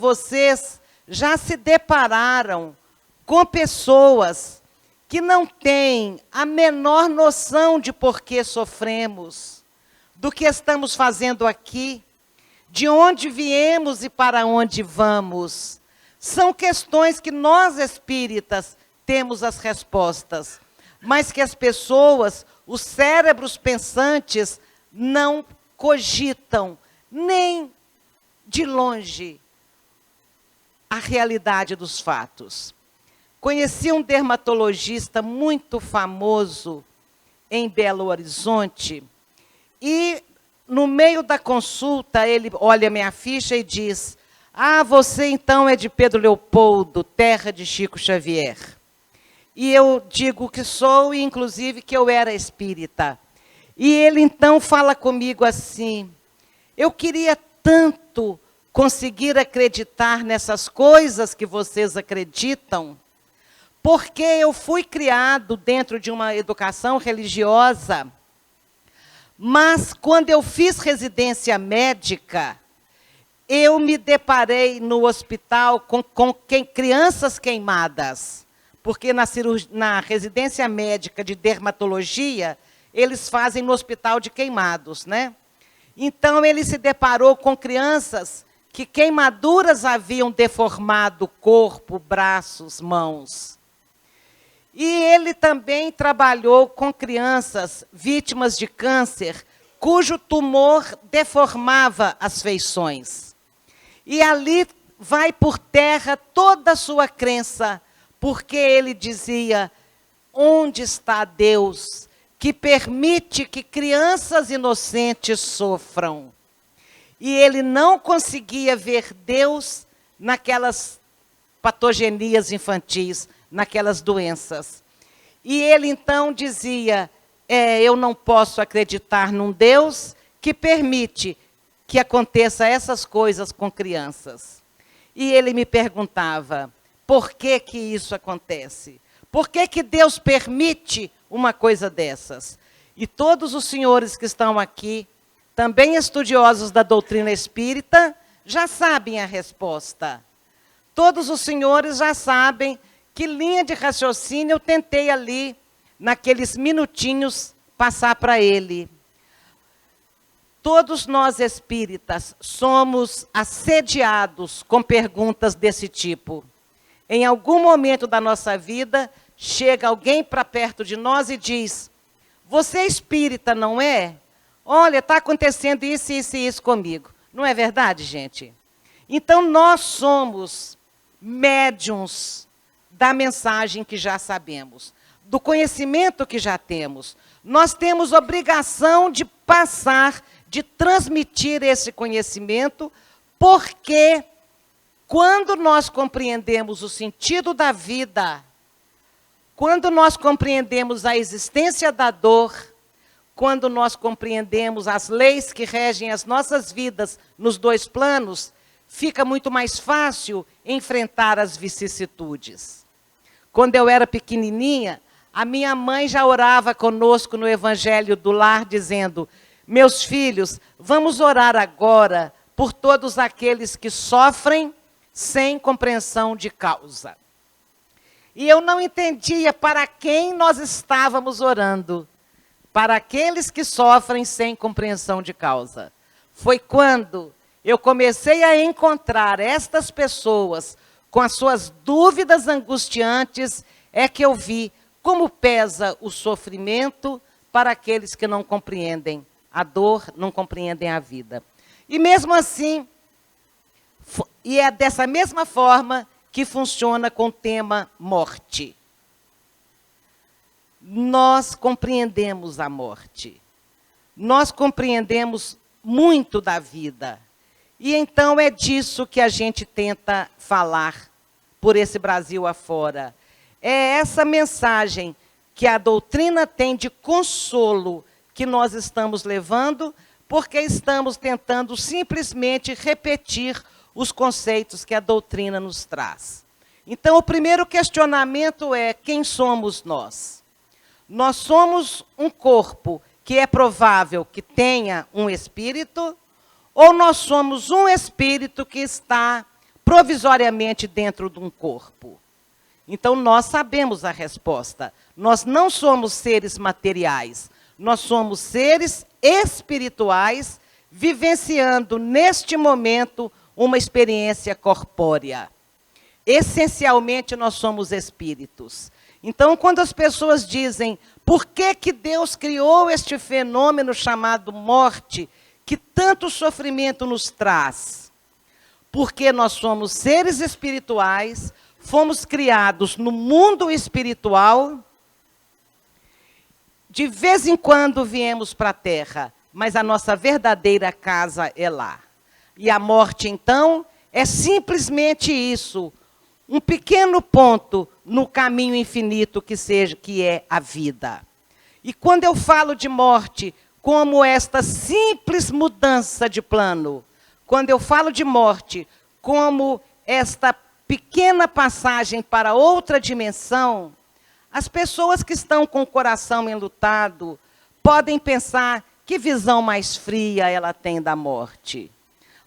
Vocês já se depararam com pessoas que não têm a menor noção de por que sofremos, do que estamos fazendo aqui, de onde viemos e para onde vamos. São questões que nós espíritas temos as respostas, mas que as pessoas, os cérebros pensantes, não cogitam nem de longe a realidade dos fatos. Conheci um dermatologista muito famoso em Belo Horizonte e, no meio da consulta, ele olha minha ficha e diz: "Ah, você então é de Pedro Leopoldo, terra de Chico Xavier." E eu digo que sou, e inclusive que eu era espírita. E ele então fala comigo assim: "Eu queria tanto conseguir acreditar nessas coisas que vocês acreditam, porque eu fui criado dentro de uma educação religiosa, mas quando eu fiz residência médica, eu me deparei no hospital com crianças queimadas, porque na residência médica de dermatologia, eles fazem no hospital de queimados, né? Então, ele se deparou com crianças que queimaduras haviam deformado o corpo, braços, mãos. E ele também trabalhou com crianças vítimas de câncer, cujo tumor deformava as feições. E ali vai por terra toda a sua crença, porque ele dizia: onde está Deus que permite que crianças inocentes sofram? E ele não conseguia ver Deus naquelas patogenias infantis, naquelas doenças. E ele então dizia: eu não posso acreditar num Deus que permite que aconteça essas coisas com crianças. E ele me perguntava: por que que isso acontece? Por que que Deus permite uma coisa dessas? E todos os senhores que estão aqui, também estudiosos da doutrina espírita, já sabem a resposta. Todos os senhores já sabem que linha de raciocínio eu tentei ali, naqueles minutinhos, passar para ele. Todos nós espíritas somos assediados com perguntas desse tipo. Em algum momento da nossa vida, chega alguém para perto de nós e diz: você é espírita, não é? Olha, está acontecendo isso, isso e isso comigo. Não é verdade, gente? Então, nós somos médiuns da mensagem que já sabemos, do conhecimento que já temos. Nós temos obrigação de passar, de transmitir esse conhecimento, porque quando nós compreendemos o sentido da vida, quando nós compreendemos a existência da dor, quando nós compreendemos as leis que regem as nossas vidas nos dois planos, fica muito mais fácil enfrentar as vicissitudes. Quando eu era pequenininha, a minha mãe já orava conosco no Evangelho do Lar, dizendo: meus filhos, vamos orar agora por todos aqueles que sofrem sem compreensão de causa. E eu não entendia para quem nós estávamos orando. Para aqueles que sofrem sem compreensão de causa. Foi quando eu comecei a encontrar estas pessoas com as suas dúvidas angustiantes, é que eu vi como pesa o sofrimento para aqueles que não compreendem a dor, não compreendem a vida. E mesmo assim, e é dessa mesma forma que funciona com o tema morte. Nós compreendemos a morte. Nós compreendemos muito da vida. E então é disso que a gente tenta falar por esse Brasil afora. É essa mensagem que a doutrina tem de consolo que nós estamos levando, porque estamos tentando simplesmente repetir os conceitos que a doutrina nos traz. Então, o primeiro questionamento é: quem somos nós? Nós somos um corpo que é provável que tenha um espírito, ou nós somos um espírito que está provisoriamente dentro de um corpo? Então, nós sabemos a resposta. Nós não somos seres materiais, nós somos seres espirituais, vivenciando neste momento uma experiência corpórea. Essencialmente, nós somos espíritos. Então, quando as pessoas dizem, por que Deus criou este fenômeno chamado morte, que tanto sofrimento nos traz? Porque nós somos seres espirituais, fomos criados no mundo espiritual, de vez em quando viemos para a Terra, mas a nossa verdadeira casa é lá. E a morte, então, é simplesmente isso, um pequeno ponto no caminho infinito que é a vida. E quando eu falo de morte, como esta simples mudança de plano, quando eu falo de morte, como esta pequena passagem para outra dimensão, as pessoas que estão com o coração enlutado podem pensar que visão mais fria ela tem da morte.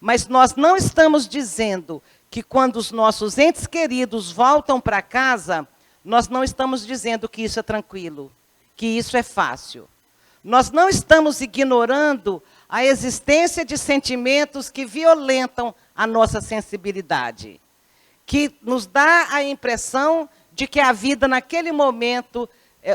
Mas nós não estamos dizendo que quando os nossos entes queridos voltam para casa, nós não estamos dizendo que isso é tranquilo, que isso é fácil. Nós não estamos ignorando a existência de sentimentos que violentam a nossa sensibilidade, que nos dá a impressão de que a vida, naquele momento,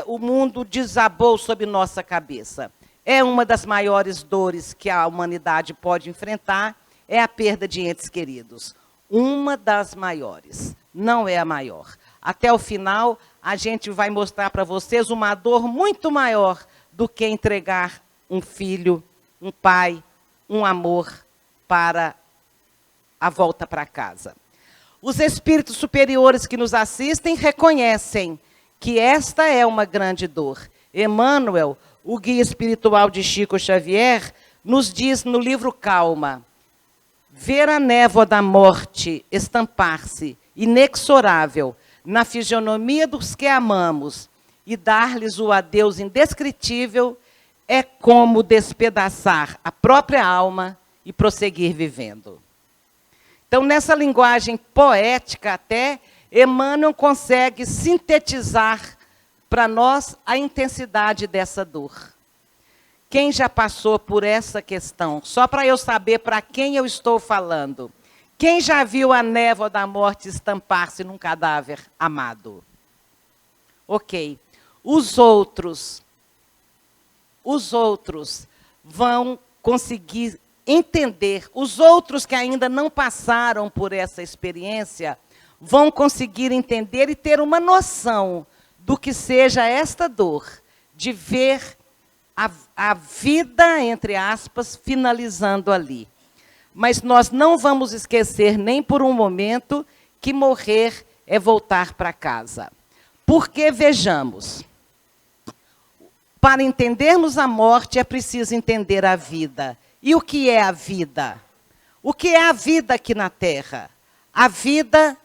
o mundo desabou sobre nossa cabeça. É uma das maiores dores que a humanidade pode enfrentar, é a perda de entes queridos. Uma das maiores, não é a maior. Até o final, a gente vai mostrar para vocês uma dor muito maior do que entregar um filho, um pai, um amor para a volta para casa. Os espíritos superiores que nos assistem reconhecem que esta é uma grande dor. Emmanuel, o guia espiritual de Chico Xavier, nos diz no livro Calma: ver a névoa da morte estampar-se, inexorável, na fisionomia dos que amamos e dar-lhes o adeus indescritível, é como despedaçar a própria alma e prosseguir vivendo. Então, nessa linguagem poética até, Emmanuel consegue sintetizar para nós a intensidade dessa dor. Quem já passou por essa questão? Só para eu saber para quem eu estou falando. Quem já viu a névoa da morte estampar-se num cadáver amado? Ok. Os outros vão conseguir entender, os outros que ainda não passaram por essa experiência, vão conseguir entender e ter uma noção do que seja esta dor, de ver a vida, entre aspas, finalizando ali. Mas nós não vamos esquecer nem por um momento que morrer é voltar para casa. Porque, vejamos, para entendermos a morte é preciso entender a vida. E o que é a vida? O que é a vida aqui na Terra? A vida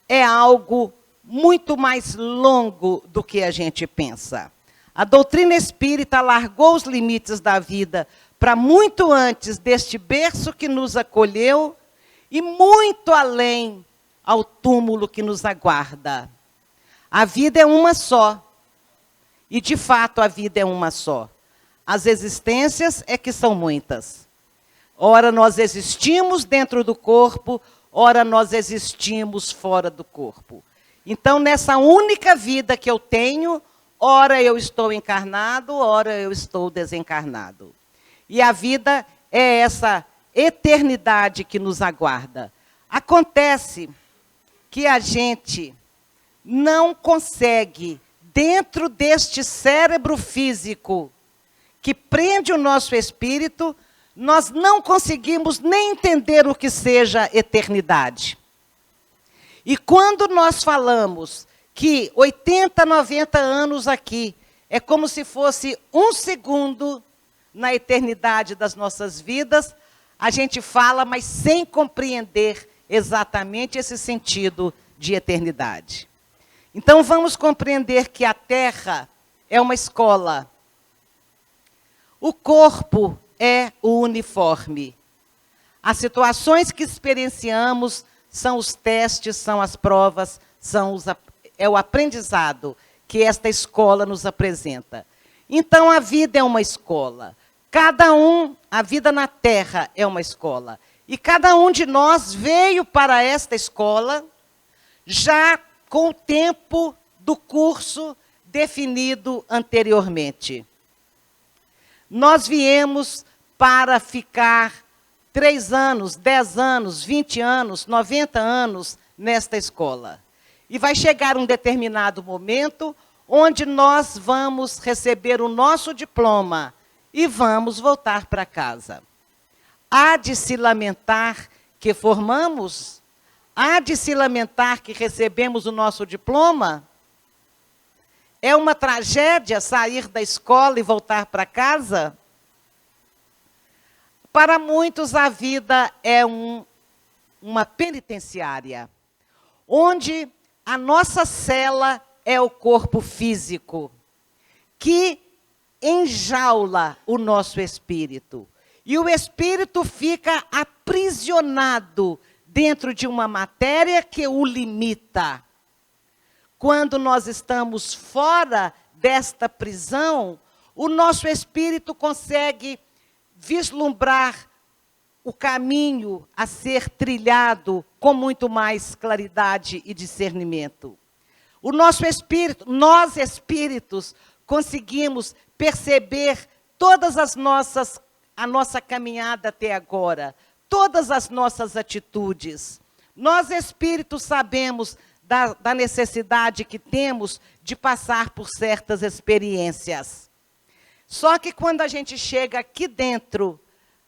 é algo muito mais longo do que a gente pensa. A doutrina espírita largou os limites da vida para muito antes deste berço que nos acolheu e muito além ao túmulo que nos aguarda. A vida é uma só. E, de fato, a vida é uma só. As existências é que são muitas. Ora, nós existimos dentro do corpo, ora, nós existimos fora do corpo. Então, nessa única vida que eu tenho, ora eu estou encarnado, ora eu estou desencarnado. E a vida é essa eternidade que nos aguarda. Acontece que a gente não consegue, dentro deste cérebro físico que prende o nosso espírito, nós não conseguimos nem entender o que seja eternidade. E quando nós falamos que 80, 90 anos aqui é como se fosse um segundo na eternidade das nossas vidas, a gente fala, mas sem compreender exatamente esse sentido de eternidade. Então, vamos compreender que a Terra é uma escola. O corpo é o uniforme. As situações que experienciamos são os testes, são as provas, é o aprendizado que esta escola nos apresenta. Então, a vida é uma escola. A vida na Terra é uma escola. E cada um de nós veio para esta escola já com o tempo do curso definido anteriormente. Nós viemos para ficar 3 anos, 10 anos, 20 anos, 90 anos nesta escola. E vai chegar um determinado momento onde nós vamos receber o nosso diploma e vamos voltar para casa. Há de se lamentar que formamos? Há de se lamentar que recebemos o nosso diploma? É uma tragédia sair da escola e voltar para casa? Para muitos, a vida é uma penitenciária, onde a nossa cela é o corpo físico, que enjaula o nosso espírito. E o espírito fica aprisionado dentro de uma matéria que o limita. Quando nós estamos fora desta prisão, o nosso espírito consegue vislumbrar o caminho a ser trilhado com muito mais claridade e discernimento. O nosso espírito, nós espíritos, conseguimos perceber todas a nossa caminhada até agora, todas as nossas atitudes. Nós espíritos sabemos da necessidade que temos de passar por certas experiências. Só que quando a gente chega aqui dentro,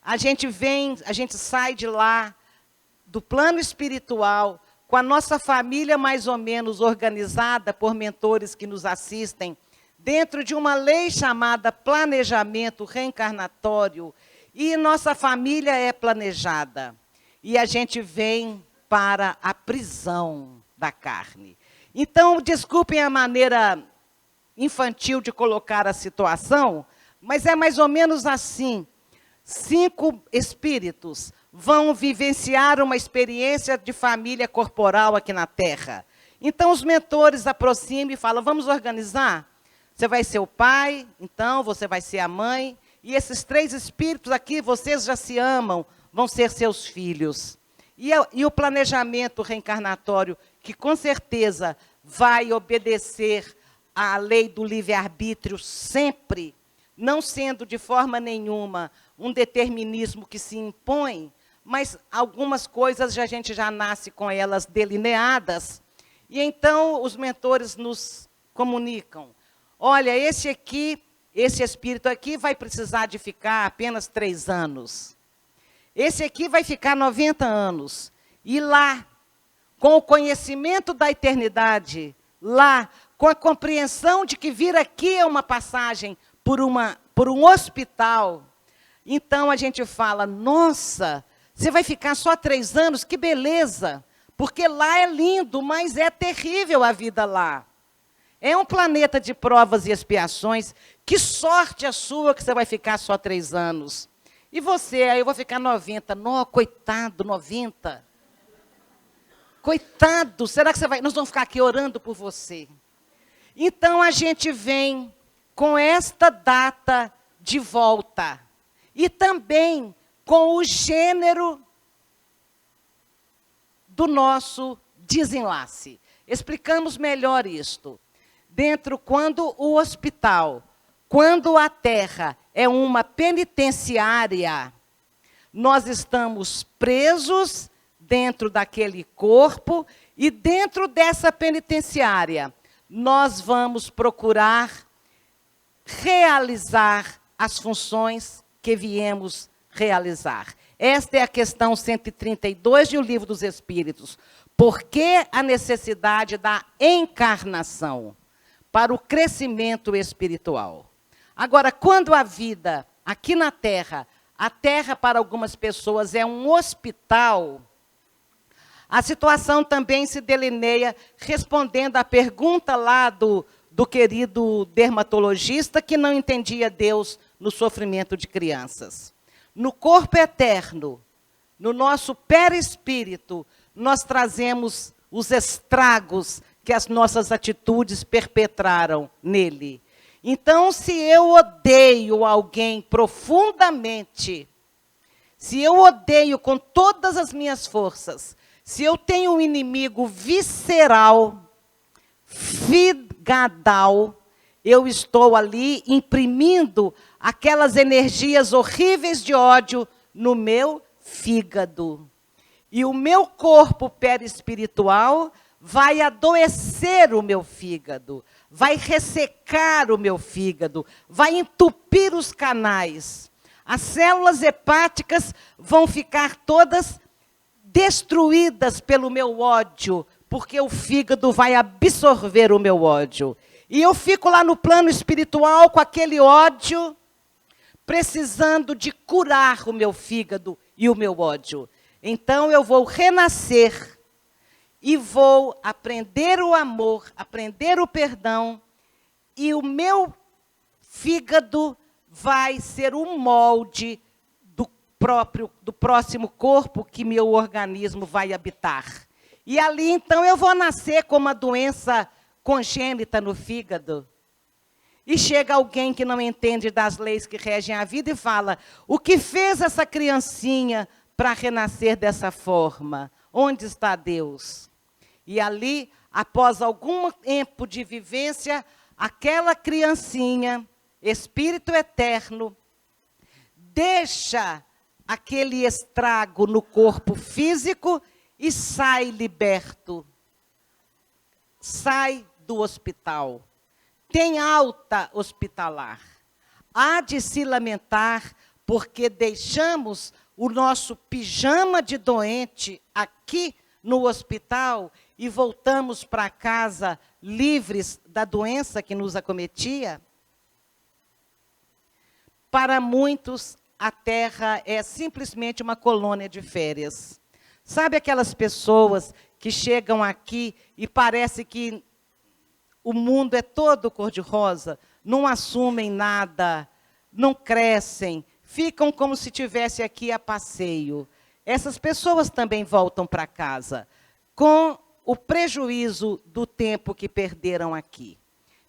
a gente sai de lá, do plano espiritual, com a nossa família mais ou menos organizada por mentores que nos assistem, dentro de uma lei chamada planejamento reencarnatório, e nossa família é planejada. E a gente vem para a prisão da carne. Então, desculpem a maneira infantil de colocar a situação, mas é mais ou menos assim. 5 espíritos vão vivenciar uma experiência de família corporal aqui na Terra. Então, os mentores aproximam e falam, vamos organizar? Você vai ser o pai, então você vai ser a mãe, e esses 3 espíritos aqui, vocês já se amam, vão ser seus filhos. E o planejamento reencarnatório, que com certeza vai obedecer à lei do livre-arbítrio sempre, não sendo de forma nenhuma um determinismo que se impõe, mas algumas coisas a gente já nasce com elas delineadas. E então os mentores nos comunicam, olha, esse espírito aqui vai precisar de ficar apenas 3 anos. Esse aqui vai ficar 90 anos. E lá, com o conhecimento da eternidade, lá, com a compreensão de que vir aqui é uma passagem por um hospital, então a gente fala, nossa, você vai ficar só 3 anos? Que beleza! Porque lá é lindo, mas é terrível a vida lá. É um planeta de provas e expiações. Que sorte a sua que você vai ficar só 3 anos. E você, aí eu vou ficar 90. Não, coitado, 90. Coitado, será que nós vamos ficar aqui orando por você? Então a gente vem com esta data de volta. E também com o gênero do nosso desenlace. Explicamos melhor isto. Quando o hospital, quando a Terra é uma penitenciária, nós estamos presos dentro daquele corpo e dentro dessa penitenciária nós vamos procurar realizar as funções que viemos realizar. Esta é a questão 132 do Livro dos Espíritos. Por que a necessidade da encarnação? Para o crescimento espiritual. Agora, quando a vida aqui na Terra, a Terra para algumas pessoas é um hospital, a situação também se delineia respondendo à pergunta lá do querido dermatologista que não entendia Deus no sofrimento de crianças. No corpo eterno, no nosso perispírito, nós trazemos os estragos que as nossas atitudes perpetraram nele. Então, se eu odeio alguém profundamente, se eu odeio com todas as minhas forças, se eu tenho um inimigo visceral, figadal, eu estou ali imprimindo aquelas energias horríveis de ódio no meu fígado. E o meu corpo perispiritual vai adoecer o meu fígado, vai ressecar o meu fígado, vai entupir os canais. As células hepáticas vão ficar todas destruídas pelo meu ódio, porque o fígado vai absorver o meu ódio. E eu fico lá no plano espiritual com aquele ódio, precisando de curar o meu fígado e o meu ódio. Então eu vou renascer e vou aprender o amor, aprender o perdão, e o meu fígado vai ser um molde do próximo corpo que meu organismo vai habitar. E ali, então, eu vou nascer com uma doença congênita no fígado. E chega alguém que não entende das leis que regem a vida e fala: o que fez essa criancinha para renascer dessa forma? Onde está Deus? E ali, após algum tempo de vivência, aquela criancinha, espírito eterno, deixa aquele estrago no corpo físico e sai liberto. Sai do hospital. Tem alta hospitalar. Há de se lamentar porque deixamos o nosso pijama de doente aqui no hospital e voltamos para casa livres da doença que nos acometia? Para muitos, a Terra é simplesmente uma colônia de férias. Sabe aquelas pessoas que chegam aqui e parece que o mundo é todo cor-de-rosa, não assumem nada, não crescem, ficam como se estivesse aqui a passeio. Essas pessoas também voltam para casa, com o prejuízo do tempo que perderam aqui.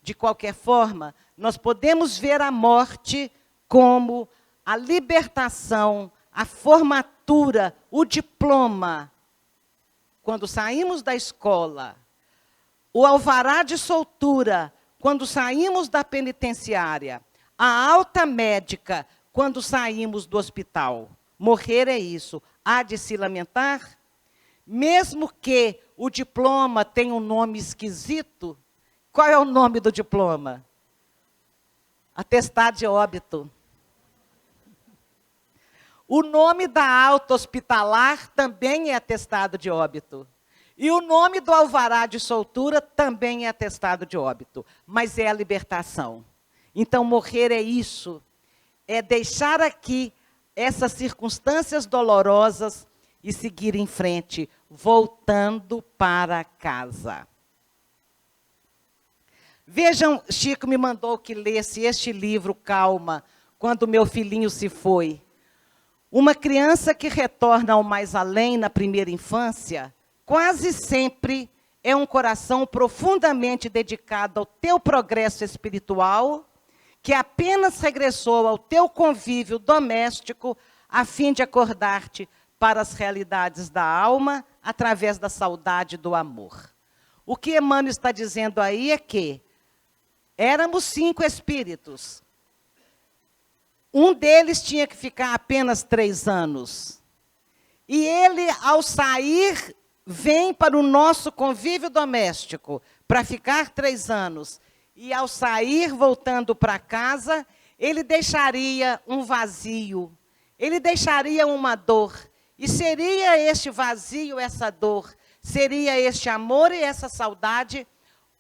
De qualquer forma, nós podemos ver a morte como a libertação, a formatura, o diploma. Quando saímos da escola, o alvará de soltura, quando saímos da penitenciária, a alta médica, quando saímos do hospital. Morrer é isso. Há de se lamentar? Mesmo que o diploma tenha um nome esquisito, qual é o nome do diploma? Atestado de óbito. O nome da alta hospitalar também é atestado de óbito. E o nome do alvará de soltura também é atestado de óbito. Mas é a libertação. Então, morrer é isso. É deixar aqui essas circunstâncias dolorosas e seguir em frente, voltando para casa. Vejam, Chico me mandou que lesse este livro, Calma, quando meu filhinho se foi. Uma criança que retorna ao mais além na primeira infância, quase sempre é um coração profundamente dedicado ao teu progresso espiritual, que apenas regressou ao teu convívio doméstico a fim de acordar-te para as realidades da alma através da saudade e do amor. O que Emmanuel está dizendo aí é que éramos 5 espíritos. Um deles tinha que ficar apenas 3 anos. E ele, ao sair, vem para o nosso convívio doméstico para ficar 3 anos. E ao sair, voltando para casa, ele deixaria um vazio. Ele deixaria uma dor. E seria este vazio, essa dor, seria este amor e essa saudade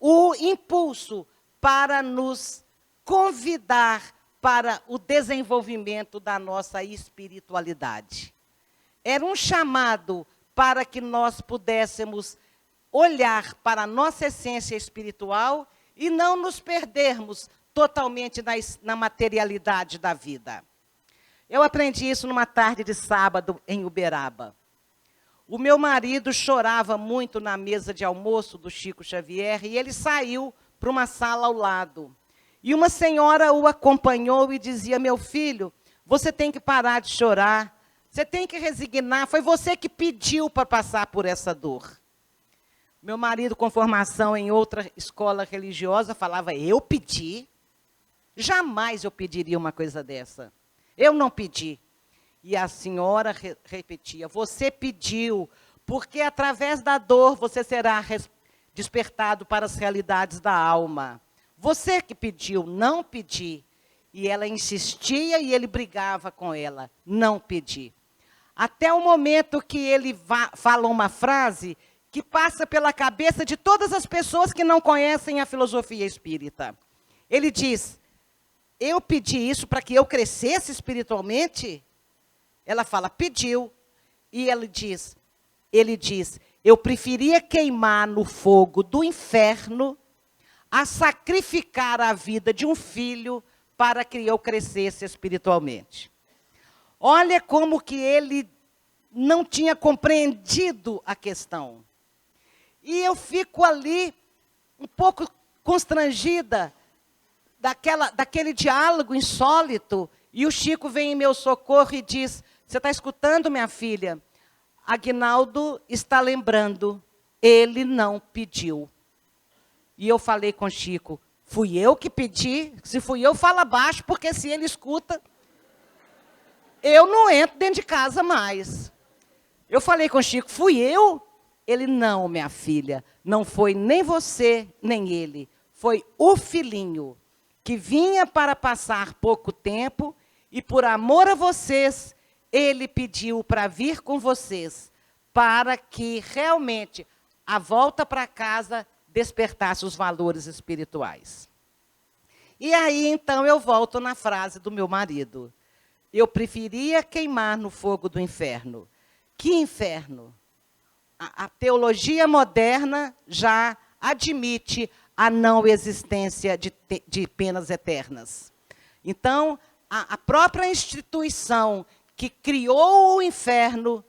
o impulso para nos convidar para o desenvolvimento da nossa espiritualidade. Era um chamado para que nós pudéssemos olhar para a nossa essência espiritual e não nos perdermos totalmente na materialidade da vida. Eu aprendi isso numa tarde de sábado em Uberaba. o meu marido chorava muito na mesa de almoço do Chico Xavier e ele saiu para uma sala ao lado. E uma senhora o acompanhou e dizia: meu filho, você tem que parar de chorar, você tem que resignar, foi você que pediu para passar por essa dor. Meu marido, com formação em outra escola religiosa, falava: eu pedi? Jamais eu pediria uma coisa dessa. Eu não pedi. E a senhora repetia: você pediu, porque através da dor você será despertado para as realidades da alma. Você que pediu, não pedi. E ela insistia e ele brigava com ela: não pedi. Até o momento que ele fala uma frase que passa pela cabeça de todas as pessoas que não conhecem a filosofia espírita. Ele diz: eu pedi isso para que eu crescesse espiritualmente? Ela fala: pediu. E ele diz, eu preferia queimar no fogo do inferno a sacrificar a vida de um filho para que eu crescesse espiritualmente. Olha como que ele não tinha compreendido a questão. E eu fico ali um pouco constrangida daquele diálogo insólito. E o Chico vem em meu socorro e diz: você está escutando, minha filha? Aguinaldo está lembrando, ele não pediu. E eu falei com o Chico: fui eu que pedi? Se fui eu, fala baixo, porque se ele escuta, eu não entro dentro de casa mais. Eu falei com o Chico: fui eu? Ele: não, minha filha, não foi nem você, nem ele. Foi o filhinho, que vinha para passar pouco tempo, e por amor a vocês, ele pediu para vir com vocês, para que realmente a volta para casa despertasse os valores espirituais. E aí, então, eu volto na frase do meu marido: eu preferia queimar no fogo do inferno. Que inferno? A teologia moderna já admite a não existência de penas eternas. Então, a própria instituição que criou o inferno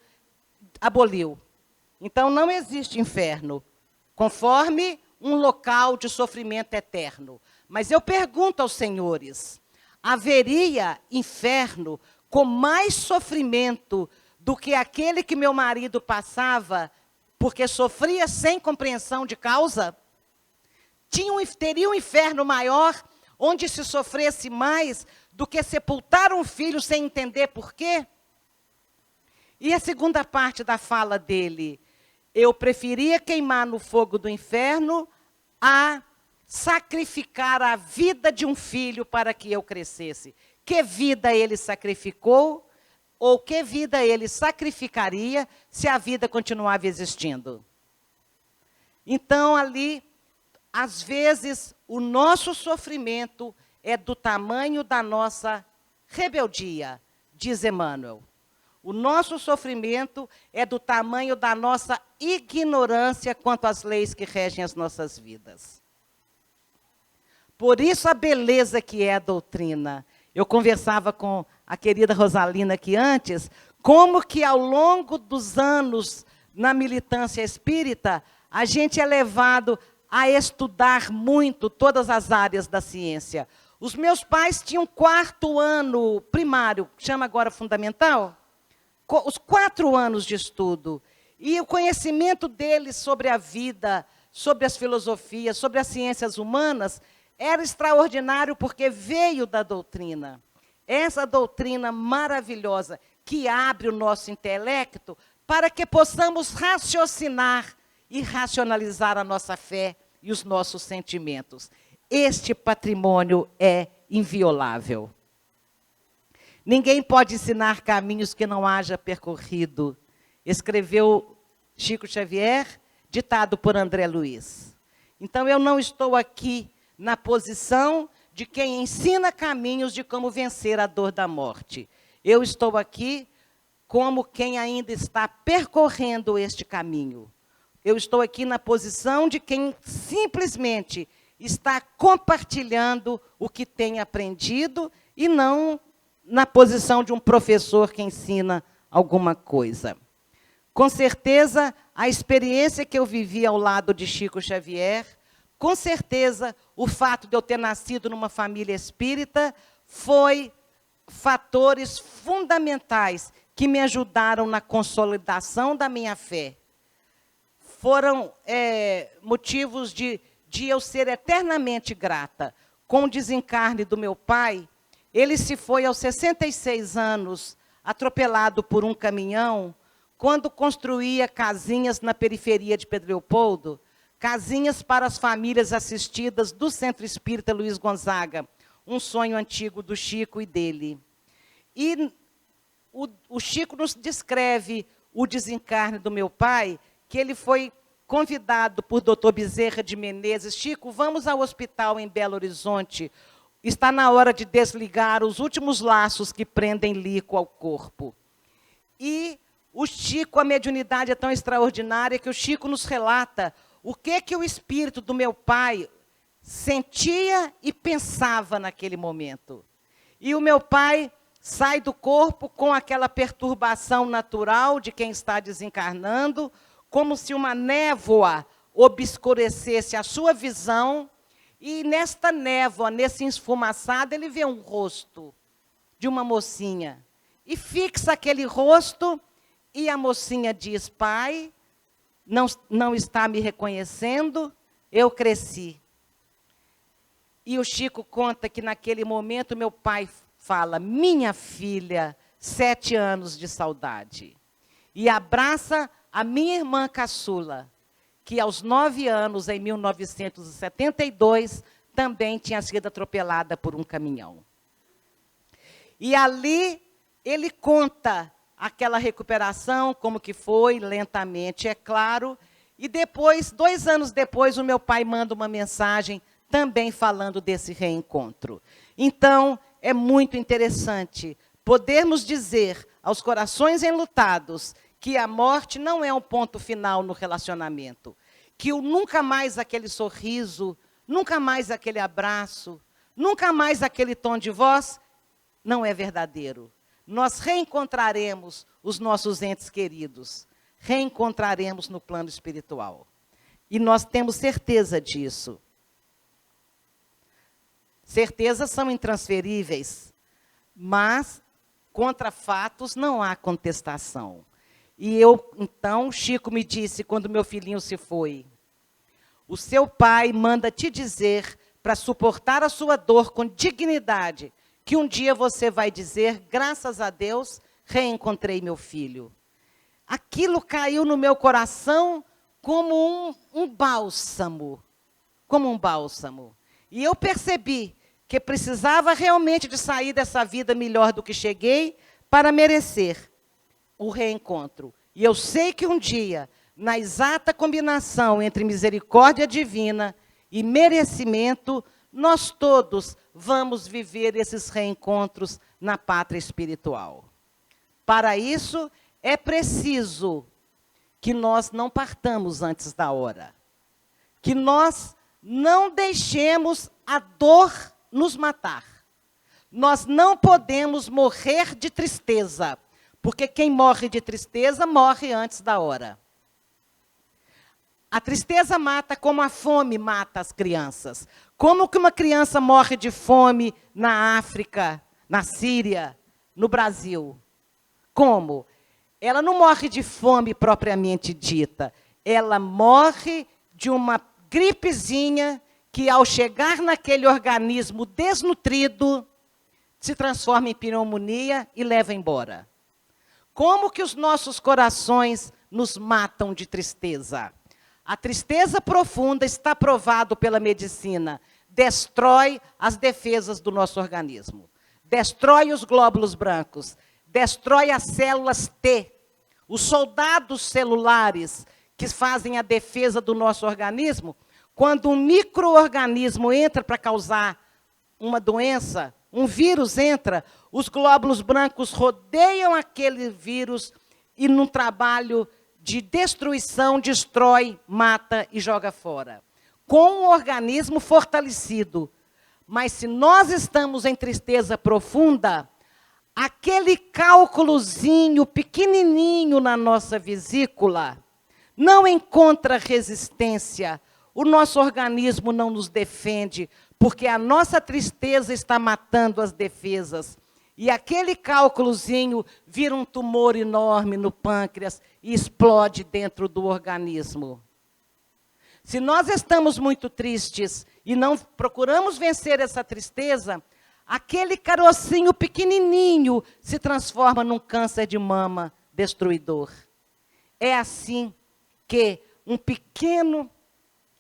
aboliu. Então, não existe inferno, conforme um local de sofrimento eterno. Mas eu pergunto aos senhores: haveria inferno com mais sofrimento do que aquele que meu marido passava, porque sofria sem compreensão de causa? Teria um inferno maior, onde se sofresse mais do que sepultar um filho sem entender por quê? E a segunda parte da fala dele: eu preferia queimar no fogo do inferno a sacrificar a vida de um filho para que eu crescesse. Que vida ele sacrificou? Ou que vida ele sacrificaria se a vida continuava existindo? Então, ali, às vezes, o nosso sofrimento é do tamanho da nossa rebeldia, diz Emmanuel. O nosso sofrimento é do tamanho da nossa ignorância quanto às leis que regem as nossas vidas. Por isso a beleza que é a doutrina. Eu conversava com a querida Rosalina aqui antes, como que ao longo dos anos na militância espírita, a gente é levado a estudar muito todas as áreas da ciência. Os meus pais tinham 4º ano primário, chama agora fundamental, os 4 anos de estudo. E o conhecimento deles sobre a vida, sobre as filosofias, sobre as ciências humanas, era extraordinário porque veio da doutrina. Essa doutrina maravilhosa que abre o nosso intelecto para que possamos raciocinar e racionalizar a nossa fé e os nossos sentimentos. Este patrimônio é inviolável. Ninguém pode ensinar caminhos que não haja percorrido, escreveu Chico Xavier, ditado por André Luiz. Então, eu não estou aqui na posição de quem ensina caminhos de como vencer a dor da morte. Eu estou aqui como quem ainda está percorrendo este caminho. Eu estou aqui na posição de quem simplesmente está compartilhando o que tem aprendido e não na posição de um professor que ensina alguma coisa. Com certeza, a experiência que eu vivi ao lado de Chico Xavier, com certeza, o fato de eu ter nascido numa família espírita, foi fatores fundamentais que me ajudaram na consolidação da minha fé. Foram motivos de eu ser eternamente grata. Com o desencarne do meu pai, ele se foi aos 66 anos, atropelado por um caminhão, quando construía casinhas na periferia de Pedro Leopoldo, casinhas para as famílias assistidas do Centro Espírita Luiz Gonzaga, um sonho antigo do Chico e dele. E o Chico nos descreve o desencarne do meu pai, que ele foi convidado por Dr. Bezerra de Menezes. Chico, vamos ao hospital em Belo Horizonte. Está na hora de desligar os últimos laços que prendem Lico ao corpo. E o Chico, a mediunidade é tão extraordinária que o Chico nos relata o que o espírito do meu pai sentia e pensava naquele momento. E o meu pai sai do corpo com aquela perturbação natural de quem está desencarnando, como se uma névoa obscurecesse a sua visão, e nesta névoa, nesse esfumaçado, ele vê um rosto de uma mocinha. E fixa aquele rosto, e a mocinha diz: pai, não está me reconhecendo, eu cresci. E o Chico conta que naquele momento meu pai fala: minha filha, 7 anos de saudade. E abraça a minha irmã caçula, que aos 9 anos, em 1972, também tinha sido atropelada por um caminhão. E ali ele conta aquela recuperação, como que foi, lentamente, é claro. E depois, 2 anos depois, o meu pai manda uma mensagem também falando desse reencontro. Então, é muito interessante podermos dizer aos corações enlutados que a morte não é um ponto final no relacionamento, que nunca mais aquele sorriso, nunca mais aquele abraço, nunca mais aquele tom de voz não é verdadeiro. Nós reencontraremos os nossos entes queridos, reencontraremos no plano espiritual. E nós temos certeza disso. Certezas são intransferíveis, mas contra fatos não há contestação. E então, Chico me disse, quando meu filhinho se foi: o seu pai manda te dizer, para suportar a sua dor com dignidade, que um dia você vai dizer: graças a Deus, reencontrei meu filho. Aquilo caiu no meu coração como um bálsamo. Como um bálsamo. E eu percebi que precisava realmente de sair dessa vida melhor do que cheguei para merecer o reencontro. E eu sei que um dia, na exata combinação entre misericórdia divina e merecimento, nós todos vamos viver esses reencontros na pátria espiritual. Para isso, é preciso que nós não partamos antes da hora. Que nós não deixemos a dor nos matar. Nós não podemos morrer de tristeza, porque quem morre de tristeza morre antes da hora. A tristeza mata como a fome mata as crianças. Como que uma criança morre de fome na África, na Síria, no Brasil? Como? Ela não morre de fome propriamente dita. Ela morre de uma gripezinha que, ao chegar naquele organismo desnutrido, se transforma em pneumonia e leva embora. Como que os nossos corações nos matam de tristeza? A tristeza profunda, está provado pela medicina, destrói as defesas do nosso organismo. Destrói os glóbulos brancos, destrói as células T, os soldados celulares que fazem a defesa do nosso organismo. Quando um micro-organismo entra para causar uma doença, um vírus entra, os glóbulos brancos rodeiam aquele vírus e, num trabalho de destruição, destrói, mata e joga fora. Com o organismo fortalecido. Mas se nós estamos em tristeza profunda, aquele cálculozinho pequenininho na nossa vesícula não encontra resistência, o nosso organismo não nos defende, porque a nossa tristeza está matando as defesas. E aquele cálculozinho vira um tumor enorme no pâncreas e explode dentro do organismo. Se nós estamos muito tristes e não procuramos vencer essa tristeza, aquele carocinho pequenininho se transforma num câncer de mama destruidor. É assim que um pequeno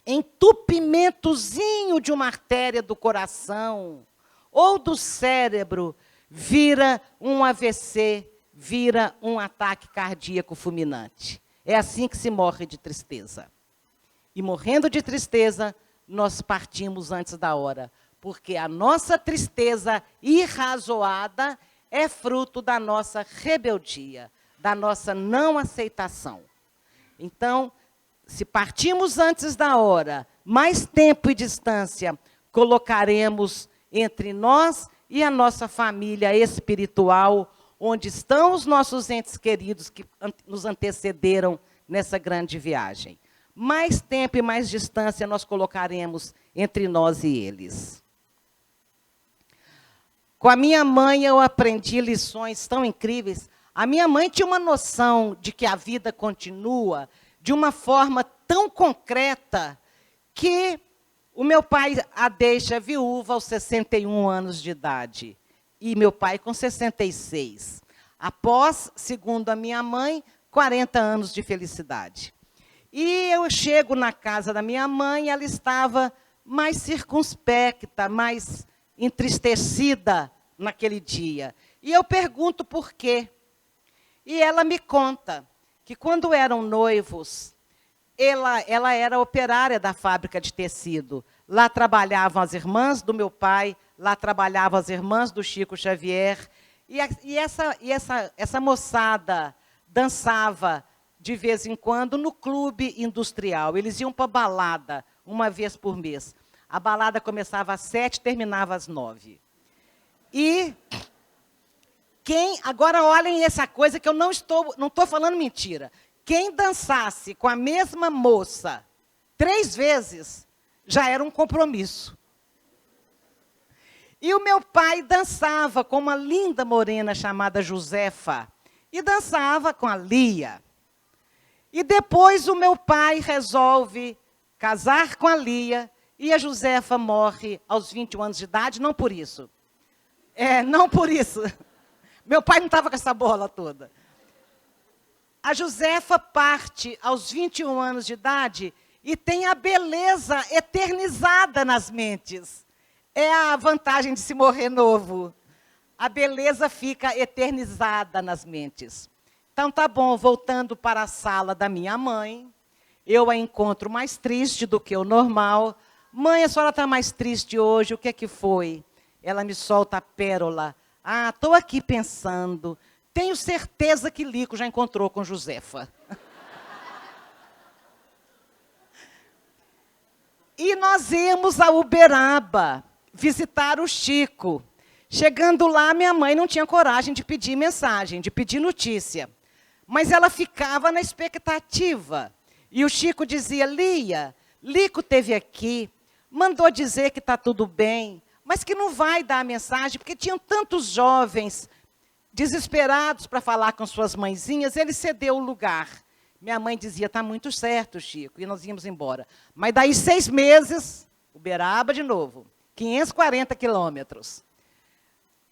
entupimentozinho de uma artéria do coração ou do cérebro vira um AVC, vira um ataque cardíaco fulminante. É assim que se morre de tristeza. E morrendo de tristeza, nós partimos antes da hora, porque a nossa tristeza irrazoada é fruto da nossa rebeldia, da nossa não aceitação. Então, se partimos antes da hora, mais tempo e distância colocaremos entre nós e a nossa família espiritual, onde estão os nossos entes queridos que nos antecederam nessa grande viagem. Mais tempo e mais distância nós colocaremos entre nós e eles. Com a minha mãe eu aprendi lições tão incríveis. A minha mãe tinha uma noção de que a vida continua de uma forma tão concreta que o meu pai a deixa viúva aos 61 anos de idade. E meu pai com 66. Após, segundo a minha mãe, 40 anos de felicidade. E eu chego na casa da minha mãe, ela estava mais circunspecta, mais entristecida naquele dia. E eu pergunto por quê. E ela me conta que quando eram noivos, ela era operária da fábrica de tecido. Lá trabalhavam as irmãs do meu pai, lá trabalhavam as irmãs do Chico Xavier. E essa moçada dançava de vez em quando no clube industrial. Eles iam para a balada uma vez por mês. A balada começava às 7h, terminava às 9h. E agora olhem essa coisa que eu não estou falando mentira. Quem dançasse com a mesma moça 3 vezes, já era um compromisso. E o meu pai dançava com uma linda morena chamada Josefa. E dançava com a Lia. E depois o meu pai resolve casar com a Lia. E a Josefa morre aos 21 anos de idade, não por isso. Não por isso. Meu pai não estava com essa bola toda. A Josefa parte aos 21 anos de idade e tem a beleza eternizada nas mentes. É a vantagem de se morrer novo. A beleza fica eternizada nas mentes. Então, tá bom, voltando para a sala da minha mãe, eu a encontro mais triste do que o normal. Mãe, a senhora está mais triste hoje, o que é que foi? Ela me solta a pérola. Ah, estou aqui pensando. Tenho certeza que Lico já encontrou com Josefa. E nós íamos a Uberaba visitar o Chico. Chegando lá, minha mãe não tinha coragem de pedir mensagem, de pedir notícia. Mas ela ficava na expectativa. E o Chico dizia, Lia, Lico esteve aqui, mandou dizer que está tudo bem, mas que não vai dar a mensagem, porque tinham tantos jovens desesperados para falar com suas mãezinhas, ele cedeu o lugar. Minha mãe dizia, está muito certo, Chico, e nós íamos embora. Mas daí 6 meses, Uberaba de novo, 540 quilômetros.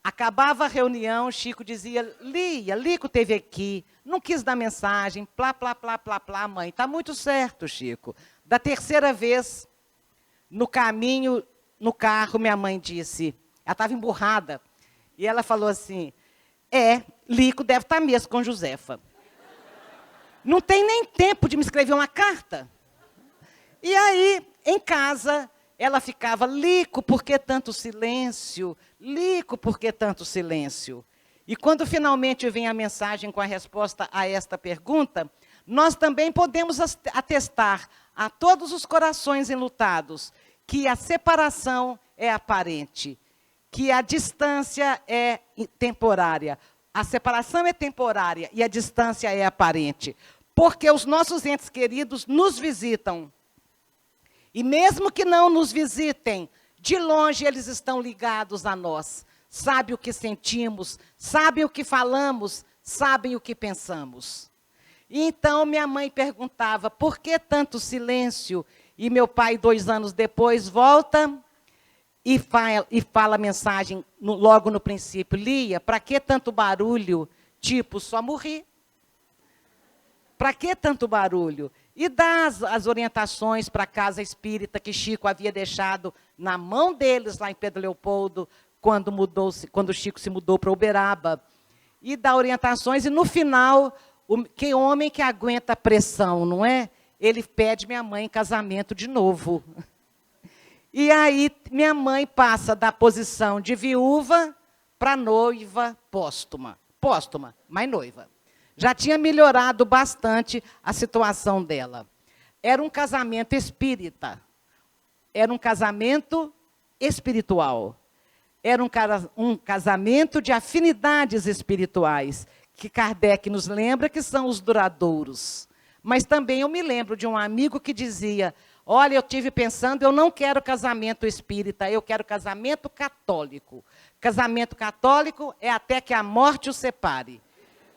Acabava a reunião, Chico dizia, Lia, Lico esteve aqui, não quis dar mensagem, plá, plá, plá, plá, plá, mãe. Está muito certo, Chico. Da 3ª vez, no caminho, no carro, minha mãe disse, ela estava emburrada, e ela falou assim, Lico deve estar mesmo com Josefa. Não tem nem tempo de me escrever uma carta. E aí, em casa, ela ficava, Lico, por que tanto silêncio? Lico, por que tanto silêncio? E quando finalmente vem a mensagem com a resposta a esta pergunta, nós também podemos atestar a todos os corações enlutados que a separação é aparente, que a distância é temporária. A separação é temporária e a distância é aparente. Porque os nossos entes queridos nos visitam. E mesmo que não nos visitem, de longe eles estão ligados a nós. Sabem o que sentimos, sabem o que falamos, sabem o que pensamos. E então minha mãe perguntava, por que tanto silêncio? E meu pai, 2 anos depois, volta e fala a mensagem logo no princípio. Lia, para que tanto barulho? Tipo, só morri. Para que tanto barulho? E dá as orientações para a casa espírita que Chico havia deixado na mão deles, lá em Pedro Leopoldo, quando o Chico se mudou para Uberaba. E dá orientações, e no final, que homem que aguenta a pressão, não é? Ele pede minha mãe em casamento de novo. E aí, minha mãe passa da posição de viúva para noiva póstuma. Póstuma, mas noiva. Já tinha melhorado bastante a situação dela. Era um casamento espírita. Era um casamento espiritual. Era um casamento de afinidades espirituais, que Kardec nos lembra que são os duradouros. Mas também eu me lembro de um amigo que dizia, olha, eu estive pensando, eu não quero casamento espírita, eu quero casamento católico. Casamento católico é até que a morte o separe.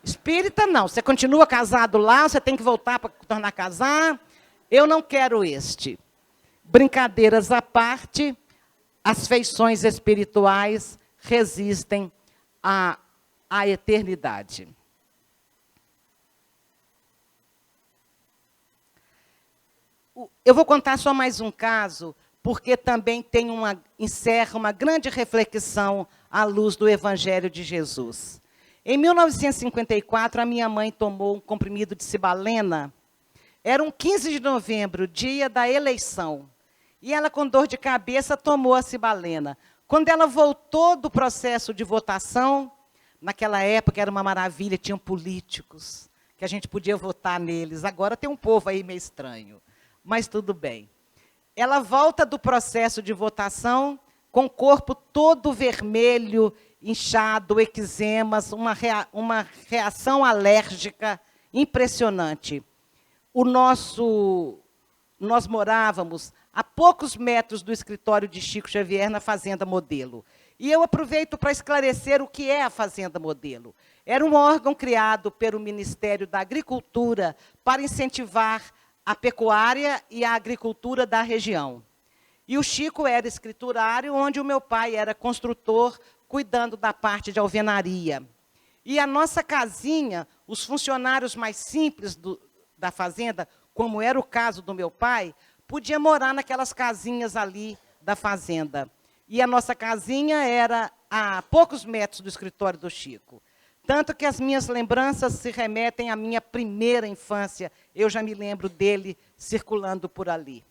Espírita, não. Você continua casado lá, você tem que voltar para tornar a casar. Eu não quero este. Brincadeiras à parte, as feições espirituais resistem à eternidade. Eu vou contar só mais um caso, porque também encerra uma grande reflexão à luz do Evangelho de Jesus. Em 1954, a minha mãe tomou um comprimido de cibalena. Era um 15 de novembro, dia da eleição. E ela, com dor de cabeça, tomou a cibalena. Quando ela voltou do processo de votação, naquela época era uma maravilha, tinham políticos, que a gente podia votar neles. Agora tem um povo aí meio estranho, mas tudo bem. Ela volta do processo de votação com o corpo todo vermelho, inchado, eczemas, uma reação alérgica impressionante. Nós morávamos a poucos metros do escritório de Chico Xavier, na Fazenda Modelo. E eu aproveito para esclarecer o que é a Fazenda Modelo. Era um órgão criado pelo Ministério da Agricultura para incentivar a pecuária e a agricultura da região. E o Chico era escriturário, onde o meu pai era construtor, cuidando da parte de alvenaria. E a nossa casinha, os funcionários mais simples da fazenda, como era o caso do meu pai, podia morar naquelas casinhas ali da fazenda. E a nossa casinha era a poucos metros do escritório do Chico. Tanto que as minhas lembranças se remetem à minha primeira infância. Eu já me lembro dele circulando por ali.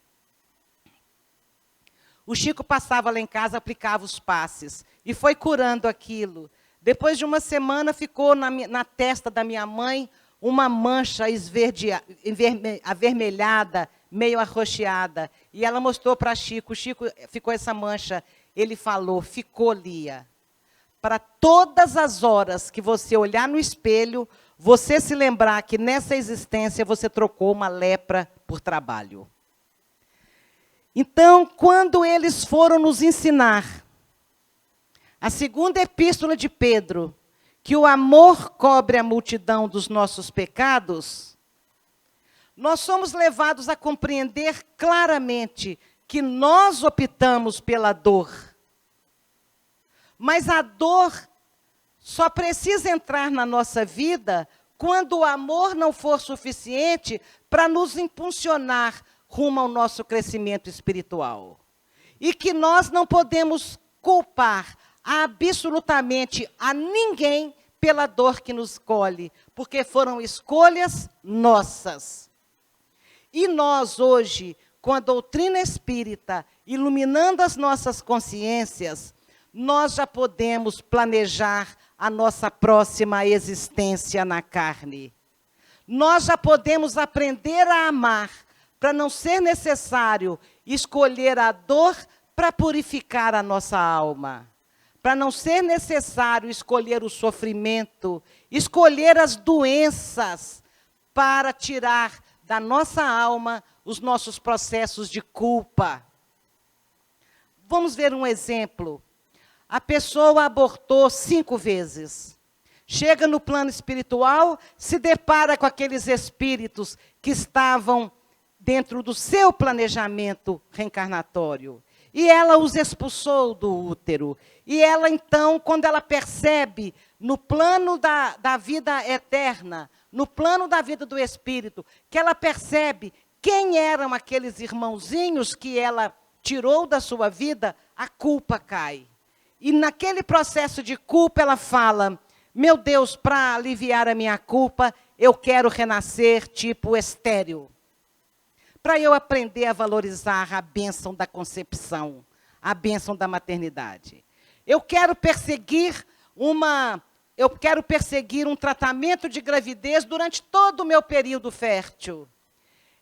O Chico passava lá em casa, aplicava os passes e foi curando aquilo. Depois de uma semana, ficou na testa da minha mãe uma mancha avermelhada, meio arroxeada. E ela mostrou para Chico. Chico, ficou essa mancha. Ele falou, ficou, Lia. Para todas as horas que você olhar no espelho, você se lembrar que nessa existência você trocou uma lepra por trabalho. Então, quando eles foram nos ensinar, a segunda epístola de Pedro, que o amor cobre a multidão dos nossos pecados, nós somos levados a compreender claramente que nós optamos pela dor. Mas a dor só precisa entrar na nossa vida quando o amor não for suficiente para nos impulsionar rumo ao nosso crescimento espiritual. E que nós não podemos culpar absolutamente a ninguém pela dor que nos colhe, porque foram escolhas nossas. E nós hoje, com a doutrina espírita, iluminando as nossas consciências, nós já podemos planejar a nossa próxima existência na carne. Nós já podemos aprender a amar, para não ser necessário escolher a dor para purificar a nossa alma, para não ser necessário escolher o sofrimento, escolher as doenças, para tirar da nossa alma os nossos processos de culpa. Vamos ver um exemplo. A pessoa abortou 5 vezes. Chega no plano espiritual, se depara com aqueles espíritos que estavam dentro do seu planejamento reencarnatório. E ela os expulsou do útero. E ela, então, quando ela percebe, no plano da vida eterna, no plano da vida do espírito, que ela percebe quem eram aqueles irmãozinhos que ela tirou da sua vida, a culpa cai. E naquele processo de culpa, ela fala: meu Deus, para aliviar a minha culpa, eu quero renascer tipo estéril. Para eu aprender a valorizar a bênção da concepção, a bênção da maternidade. Eu quero perseguir um tratamento de gravidez durante todo o meu período fértil.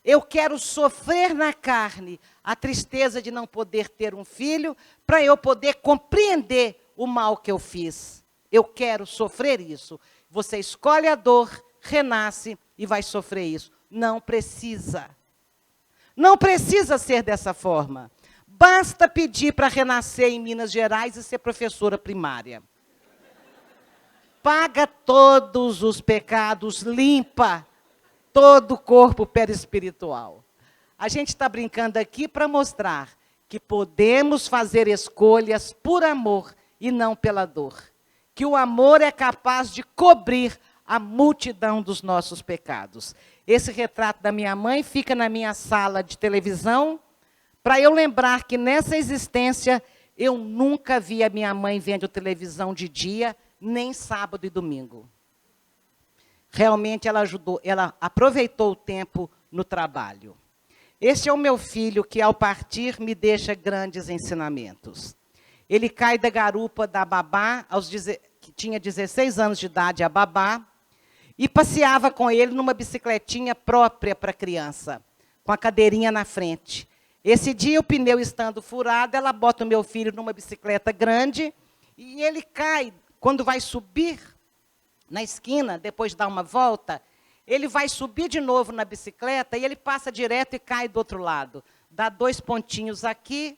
Eu quero sofrer na carne a tristeza de não poder ter um filho, para eu poder compreender o mal que eu fiz. Eu quero sofrer isso. Você escolhe a dor, renasce e vai sofrer isso. Não precisa. Não precisa ser dessa forma. Basta pedir para renascer em Minas Gerais e ser professora primária. Paga todos os pecados, limpa todo o corpo perispiritual. A gente está brincando aqui para mostrar que podemos fazer escolhas por amor e não pela dor. Que o amor é capaz de cobrir a multidão dos nossos pecados. Esse retrato da minha mãe fica na minha sala de televisão, para eu lembrar que nessa existência eu nunca vi a minha mãe vendo televisão de dia, nem sábado e domingo. Realmente ela aproveitou o tempo no trabalho. Este é o meu filho que, ao partir, me deixa grandes ensinamentos. Ele cai da garupa da babá, que tinha 16 anos de idade, a babá, e passeava com ele numa bicicletinha própria para criança, com a cadeirinha na frente. Esse dia, o pneu estando furado, ela bota o meu filho numa bicicleta grande, e ele cai. Quando vai subir na esquina, depois de dar uma volta, ele vai subir de novo na bicicleta, e ele passa direto e cai do outro lado. Dá 2 pontinhos aqui,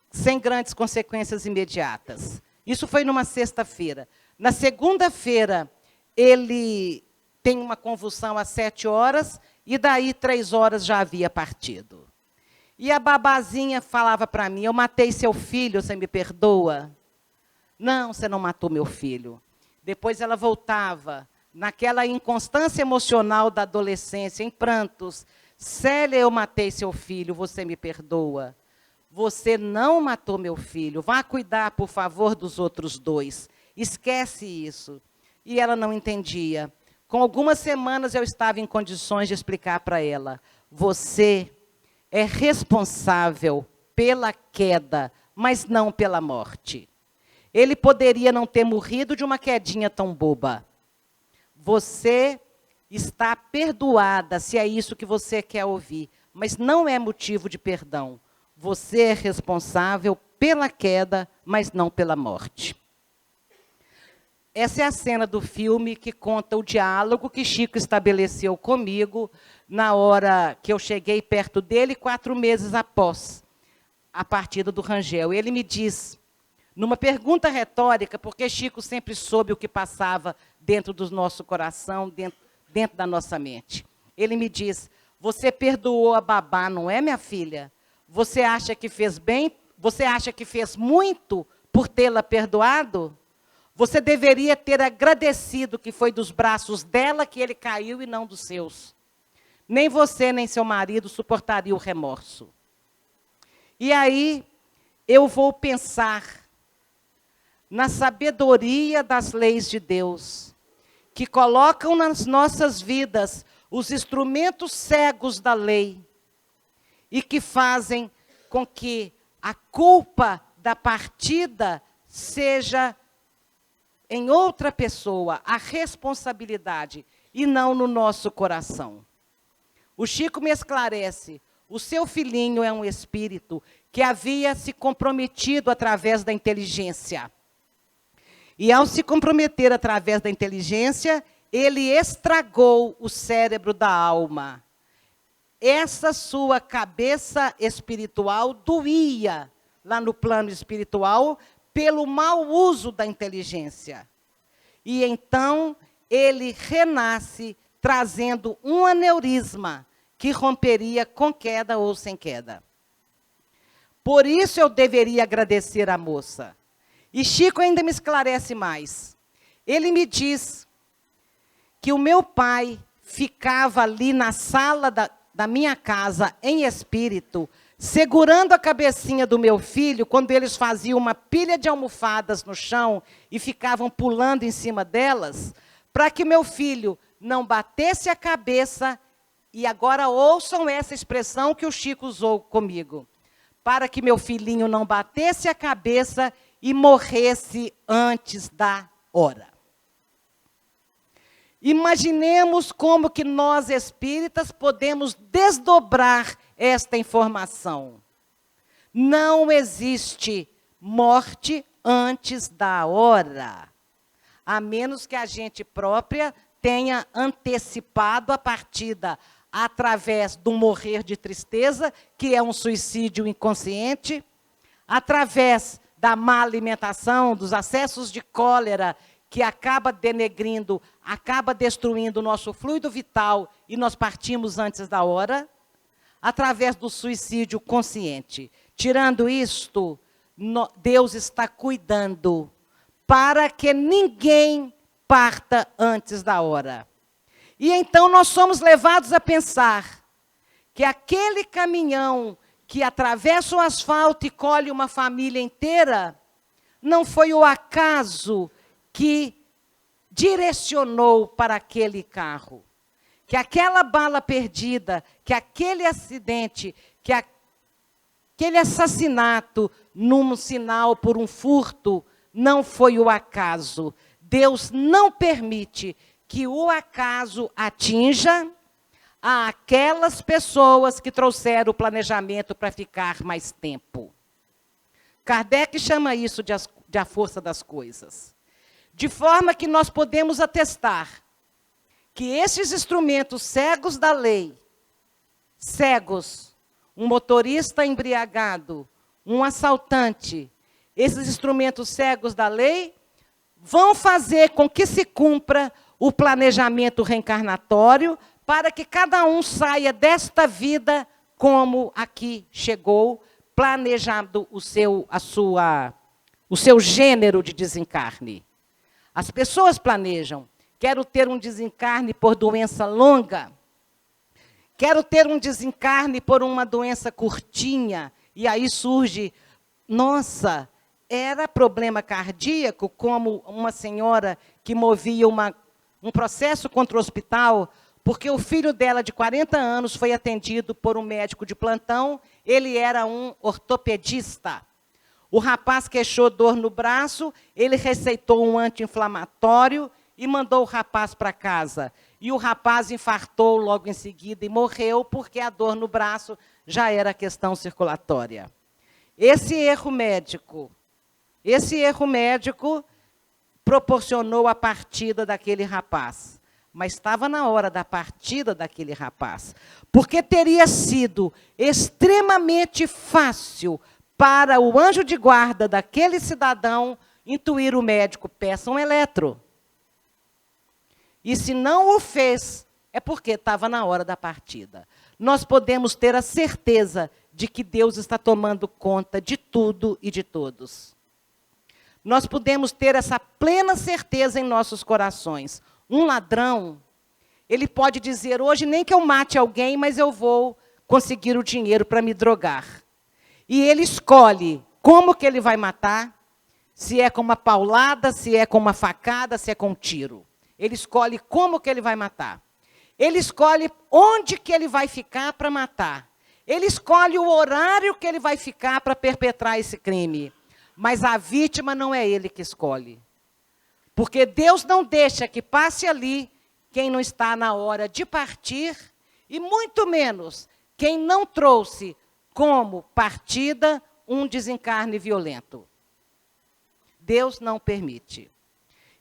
sem grandes consequências imediatas. Isso foi numa sexta-feira. Na segunda-feira, ele tem uma convulsão às 7 horas, e daí 3 horas já havia partido. E a babazinha falava para mim: eu matei seu filho, você me perdoa? Não, você não matou meu filho. Depois ela voltava, naquela inconstância emocional da adolescência, em prantos: Célia, eu matei seu filho, você me perdoa? Você não matou meu filho, vá cuidar, por favor, dos outros 2. Esquece isso. E ela não entendia. Com algumas semanas eu estava em condições de explicar para ela: você é responsável pela queda, mas não pela morte. Ele poderia não ter morrido de uma quedinha tão boba. Você está perdoada, se é isso que você quer ouvir, mas não é motivo de perdão. Você é responsável pela queda, mas não pela morte. Essa é a cena do filme que conta o diálogo que Chico estabeleceu comigo na hora que eu cheguei perto dele, 4 meses após a partida do Rangel. Ele me diz, numa pergunta retórica, porque Chico sempre soube o que passava dentro do nosso coração, dentro da nossa mente. Ele me diz: você perdoou a babá, não é, minha filha? Você acha que fez bem? Você acha que fez muito por tê-la perdoado? Você deveria ter agradecido que foi dos braços dela que ele caiu e não dos seus. Nem você, nem seu marido suportariam o remorso. E aí, eu vou pensar na sabedoria das leis de Deus, que colocam nas nossas vidas os instrumentos cegos da lei e que fazem com que a culpa da partida seja em outra pessoa, a responsabilidade, e não no nosso coração. O Chico me esclarece: o seu filhinho é um espírito que havia se comprometido através da inteligência. E ao se comprometer através da inteligência, ele estragou o cérebro da alma. Essa sua cabeça espiritual doía lá no plano espiritual pelo mau uso da inteligência. E então ele renasce trazendo um aneurisma que romperia com queda ou sem queda. Por isso eu deveria agradecer à moça. E Chico ainda me esclarece mais. Ele me diz que o meu pai ficava ali na sala da minha casa, em espírito, segurando a cabecinha do meu filho, quando eles faziam uma pilha de almofadas no chão e ficavam pulando em cima delas, para que meu filho não batesse a cabeça, e agora ouçam essa expressão que o Chico usou comigo, para que meu filhinho não batesse a cabeça e morresse antes da hora. Imaginemos como que nós espíritas podemos desdobrar esta informação. Não existe morte antes da hora, a menos que a gente própria tenha antecipado a partida através do morrer de tristeza, que é um suicídio inconsciente, através da má alimentação, dos acessos de cólera, que acaba denegrindo, acaba destruindo o nosso fluido vital e nós partimos antes da hora, através do suicídio consciente. Tirando isto, Deus está cuidando para que ninguém parta antes da hora. E então nós somos levados a pensar que aquele caminhão que atravessa o asfalto e colhe uma família inteira, não foi o acaso que direcionou para aquele carro. Que aquela bala perdida, que aquele acidente, que aquele assassinato num sinal por um furto, não foi o acaso. Deus não permite que o acaso atinja aquelas pessoas que trouxeram o planejamento para ficar mais tempo. Kardec chama isso de a força das coisas. De forma que nós podemos atestar que esses instrumentos cegos da lei, cegos, um motorista embriagado, um assaltante, esses instrumentos cegos da lei vão fazer com que se cumpra o planejamento reencarnatório para que cada um saia desta vida como aqui chegou, planejado o seu gênero de desencarne. As pessoas planejam, quero ter um desencarne por doença longa, quero ter um desencarne por uma doença curtinha, e aí surge, nossa, era problema cardíaco, como uma senhora que movia um processo contra o hospital, porque o filho dela, de 40 anos, foi atendido por um médico de plantão, ele era um ortopedista. O rapaz queixou dor no braço, ele receitou um anti-inflamatório e mandou o rapaz para casa. E o rapaz infartou logo em seguida e morreu, porque a dor no braço já era questão circulatória. Esse erro médico proporcionou a partida daquele rapaz. Mas estava na hora da partida daquele rapaz. Porque teria sido extremamente fácil para o anjo de guarda daquele cidadão intuir o médico, peça um eletro. E se não o fez, é porque estava na hora da partida. Nós podemos ter a certeza de que Deus está tomando conta de tudo e de todos. Nós podemos ter essa plena certeza em nossos corações. Um ladrão, ele pode dizer, hoje nem que eu mate alguém, mas eu vou conseguir o dinheiro para me drogar. E ele escolhe como que ele vai matar, se é com uma paulada, se é com uma facada, se é com um tiro. Ele escolhe como que ele vai matar. Ele escolhe onde que ele vai ficar para matar. Ele escolhe o horário que ele vai ficar para perpetrar esse crime. Mas a vítima não é ele que escolhe. Porque Deus não deixa que passe ali quem não está na hora de partir, e muito menos quem não trouxe como partida um desencarne violento. Deus não permite.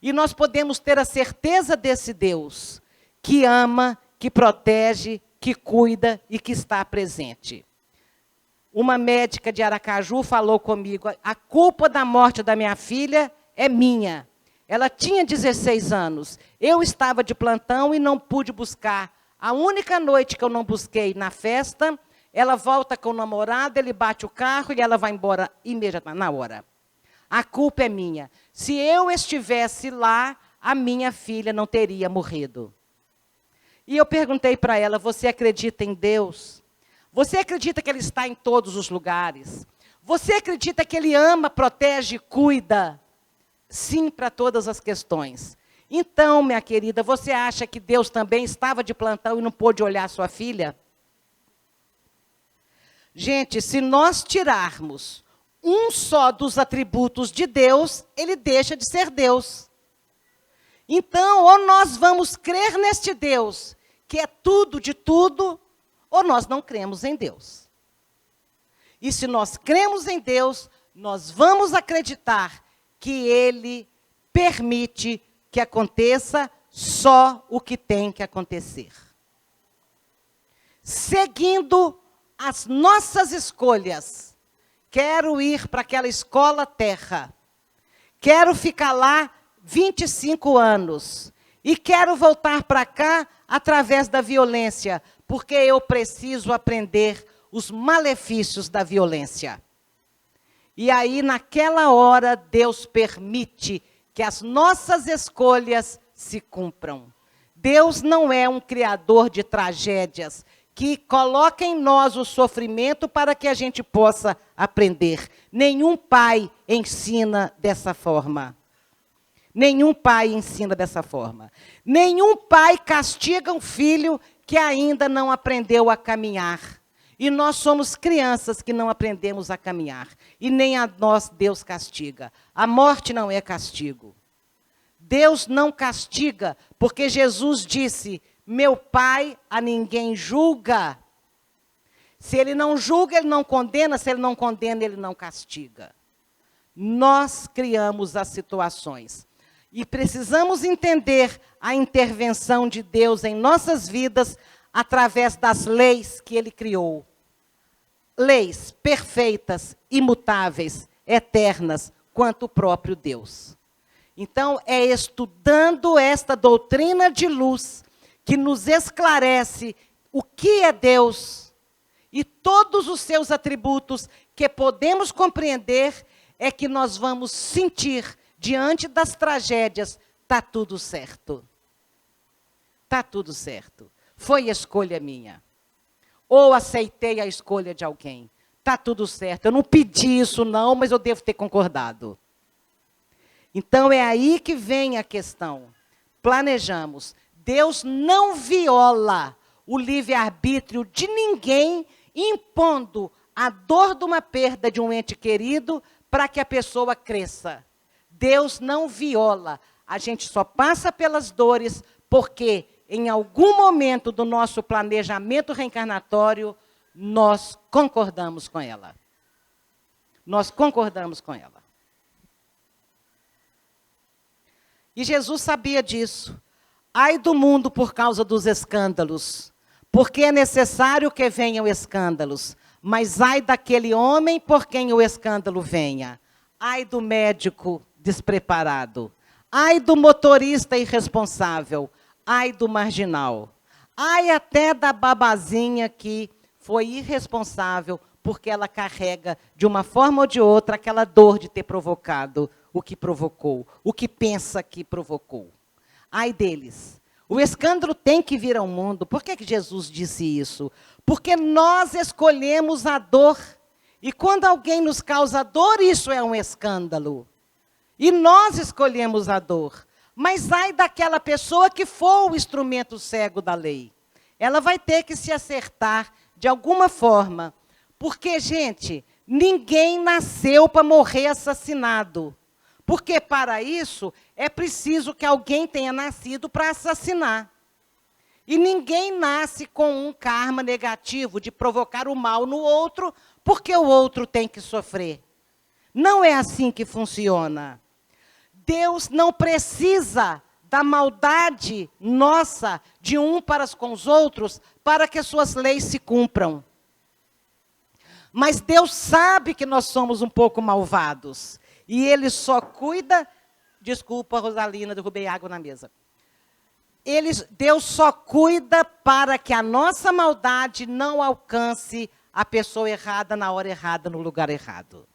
E nós podemos ter a certeza desse Deus que ama, que protege, que cuida e que está presente. Uma médica de Aracaju falou comigo: a culpa da morte da minha filha é minha. Ela tinha 16 anos. Eu estava de plantão e não pude buscar. A única noite que eu não busquei na festa, ela volta com o namorado, ele bate o carro e ela vai embora imediatamente, na hora. A culpa é minha. Se eu estivesse lá, a minha filha não teria morrido. E eu perguntei para ela: você acredita em Deus? Você acredita que Ele está em todos os lugares? Você acredita que Ele ama, protege e cuida? Sim, para todas as questões. Então, minha querida, você acha que Deus também estava de plantão e não pôde olhar sua filha? Gente, se nós tirarmos um só dos atributos de Deus, Ele deixa de ser Deus. Então, ou nós vamos crer neste Deus, que é tudo de tudo, ou nós não cremos em Deus. E se nós cremos em Deus, nós vamos acreditar que Ele permite que aconteça só o que tem que acontecer. Seguindo as nossas escolhas, quero ir para aquela escola terra, quero ficar lá 25 anos, e quero voltar para cá através da violência, porque eu preciso aprender os malefícios da violência. E aí, naquela hora, Deus permite que as nossas escolhas se cumpram. Deus não é um criador de tragédias que coloca em nós o sofrimento para que a gente possa aprender. Nenhum pai ensina dessa forma. Nenhum pai ensina dessa forma. Nenhum pai castiga um filho que ainda não aprendeu a caminhar. E nós somos crianças que não aprendemos a caminhar. E nem a nós Deus castiga. A morte não é castigo. Deus não castiga, porque Jesus disse: meu Pai a ninguém julga. Se Ele não julga, Ele não condena. Se Ele não condena, Ele não castiga. Nós criamos as situações. E precisamos entender a intervenção de Deus em nossas vidas através das leis que Ele criou. Leis perfeitas, imutáveis, eternas, quanto o próprio Deus. Então, é estudando esta doutrina de luz que nos esclarece o que é Deus e todos os seus atributos que podemos compreender, é que nós vamos sentir diante das tragédias: está tudo certo. Está tudo certo. Foi escolha minha. Ou aceitei a escolha de alguém. Está tudo certo. Eu não pedi isso não, mas eu devo ter concordado. Então é aí que vem a questão. Planejamos. Deus não viola o livre-arbítrio de ninguém, impondo a dor de uma perda de um ente querido para que a pessoa cresça. Deus não viola. A gente só passa pelas dores porque, em algum momento do nosso planejamento reencarnatório, nós concordamos com ela. Nós concordamos com ela. E Jesus sabia disso. Ai do mundo por causa dos escândalos, porque é necessário que venham escândalos, mas ai daquele homem por quem o escândalo venha. Ai do médico despreparado, ai do motorista irresponsável, ai do marginal, ai até da babazinha que foi irresponsável porque ela carrega, de uma forma ou de outra, aquela dor de ter provocado o que provocou, o que pensa que provocou. Ai deles. O escândalo tem que vir ao mundo. Por que Jesus disse isso? Porque nós escolhemos a dor. E quando alguém nos causa dor, isso é um escândalo. E nós escolhemos a dor. Mas ai daquela pessoa que for o instrumento cego da lei. Ela vai ter que se acertar de alguma forma. Porque, gente, ninguém nasceu para morrer assassinado. Porque, para isso, é preciso que alguém tenha nascido para assassinar. E ninguém nasce com um karma negativo de provocar o mal no outro, porque o outro tem que sofrer. Não é assim que funciona. Deus não precisa da maldade nossa de um para com os outros para que as suas leis se cumpram. Mas Deus sabe que nós somos um pouco malvados. E Ele só cuida... Desculpa, Rosalina, derrubei água na mesa. Deus só cuida para que a nossa maldade não alcance a pessoa errada na hora errada, no lugar errado.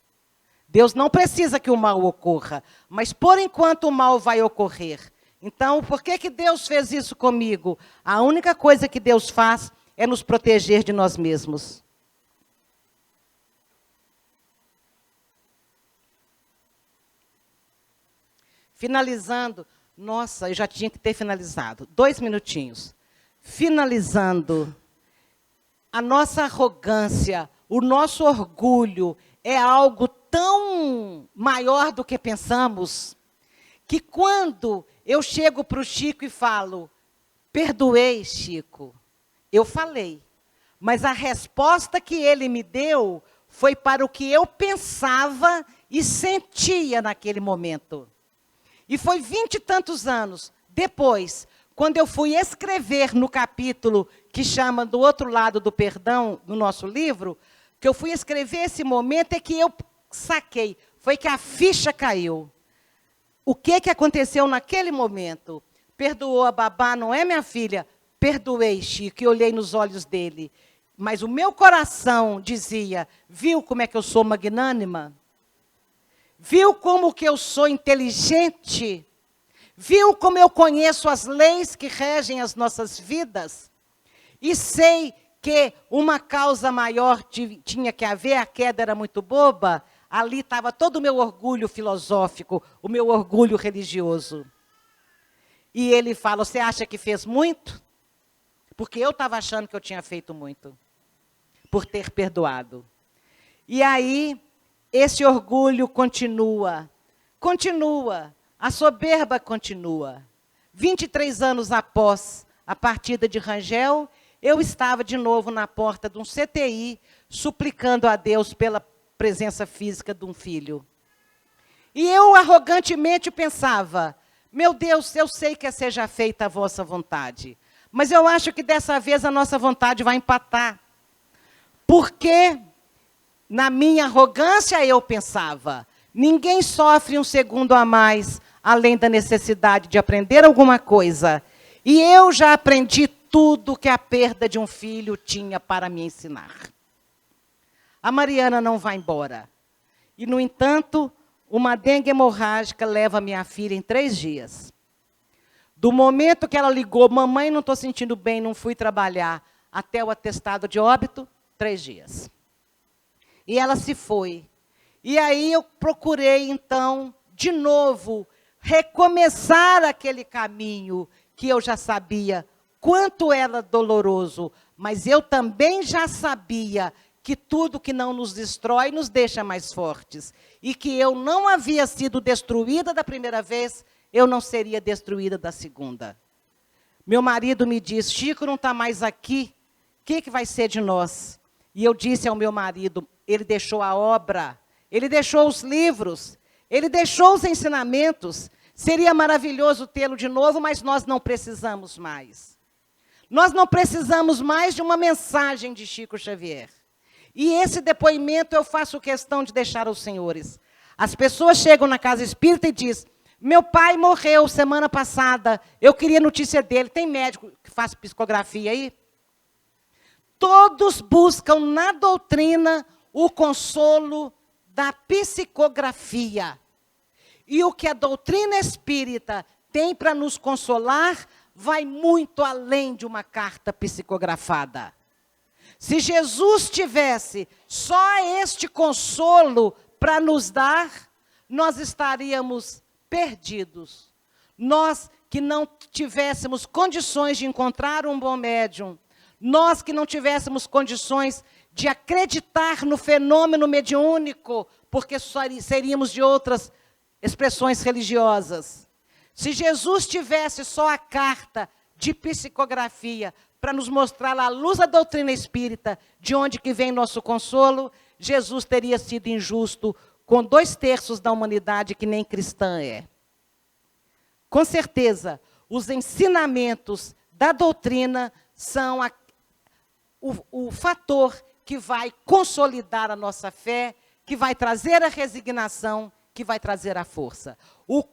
Deus não precisa que o mal ocorra, mas por enquanto o mal vai ocorrer. Então, por que Deus fez isso comigo? A única coisa que Deus faz é nos proteger de nós mesmos. Finalizando, nossa, eu já tinha que ter finalizado. 2 minutinhos. Finalizando, a nossa arrogância, o nosso orgulho é algo tão maior do que pensamos, que quando eu chego para o Chico e falo, perdoei, Chico, eu falei, mas a resposta que ele me deu foi para o que eu pensava e sentia naquele momento. E foi 20 e tantos anos depois, quando eu fui escrever no capítulo que chama Do Outro Lado do Perdão, no nosso livro, que eu fui escrever esse momento, é que eu saquei, foi que a ficha caiu. O que aconteceu naquele momento? Perdoou a babá, não é, minha filha? Perdoei, Chico, e olhei nos olhos dele. Mas o meu coração dizia, viu como é que eu sou magnânima? Viu como que eu sou inteligente? Viu como eu conheço as leis que regem as nossas vidas? E sei que uma causa maior tinha que haver, a queda era muito boba, ali estava todo o meu orgulho filosófico, o meu orgulho religioso. E ele fala, você acha que fez muito? Porque eu estava achando que eu tinha feito muito, por ter perdoado. E aí, esse orgulho continua, a soberba continua. 23 anos após a partida de Rangel, eu estava de novo na porta de um CTI, suplicando a Deus pela presença física de um filho. E eu arrogantemente pensava, meu Deus, eu sei que seja feita a vossa vontade, mas eu acho que dessa vez a nossa vontade vai empatar. Porque, na minha arrogância, eu pensava, ninguém sofre um segundo a mais, além da necessidade de aprender alguma coisa. E eu já aprendi tudo que a perda de um filho tinha para me ensinar. A Mariana não vai embora. E, no entanto, uma dengue hemorrágica leva minha filha em 3 dias. Do momento que ela ligou, mamãe, não estou sentindo bem, não fui trabalhar, até o atestado de óbito, 3 dias. E ela se foi. E aí eu procurei, então, de novo, recomeçar aquele caminho que eu já sabia quanto era doloroso, mas eu também já sabia que tudo que não nos destrói nos deixa mais fortes. E que eu não havia sido destruída da primeira vez, eu não seria destruída da segunda. Meu marido me disse, Chico não está mais aqui, o que vai ser de nós? E eu disse ao meu marido, ele deixou a obra, ele deixou os livros, ele deixou os ensinamentos. Seria maravilhoso tê-lo de novo, mas nós não precisamos mais. Nós não precisamos mais de uma mensagem de Chico Xavier. E esse depoimento eu faço questão de deixar aos senhores. As pessoas chegam na casa espírita e dizem, meu pai morreu semana passada, eu queria notícia dele. Tem médico que faz psicografia aí? Todos buscam na doutrina o consolo da psicografia. E o que a doutrina espírita tem para nos consolar vai muito além de uma carta psicografada. Se Jesus tivesse só este consolo para nos dar, nós estaríamos perdidos. Nós que não tivéssemos condições de encontrar um bom médium, nós que não tivéssemos condições de acreditar no fenômeno mediúnico, porque seríamos de outras expressões religiosas. Se Jesus tivesse só a carta de psicografia para nos mostrar a luz da doutrina espírita, de onde que vem nosso consolo, Jesus teria sido injusto com 2/3 da humanidade que nem cristã é. Com certeza, os ensinamentos da doutrina são o fator que vai consolidar a nossa fé, que vai trazer a resignação, que vai trazer a força. O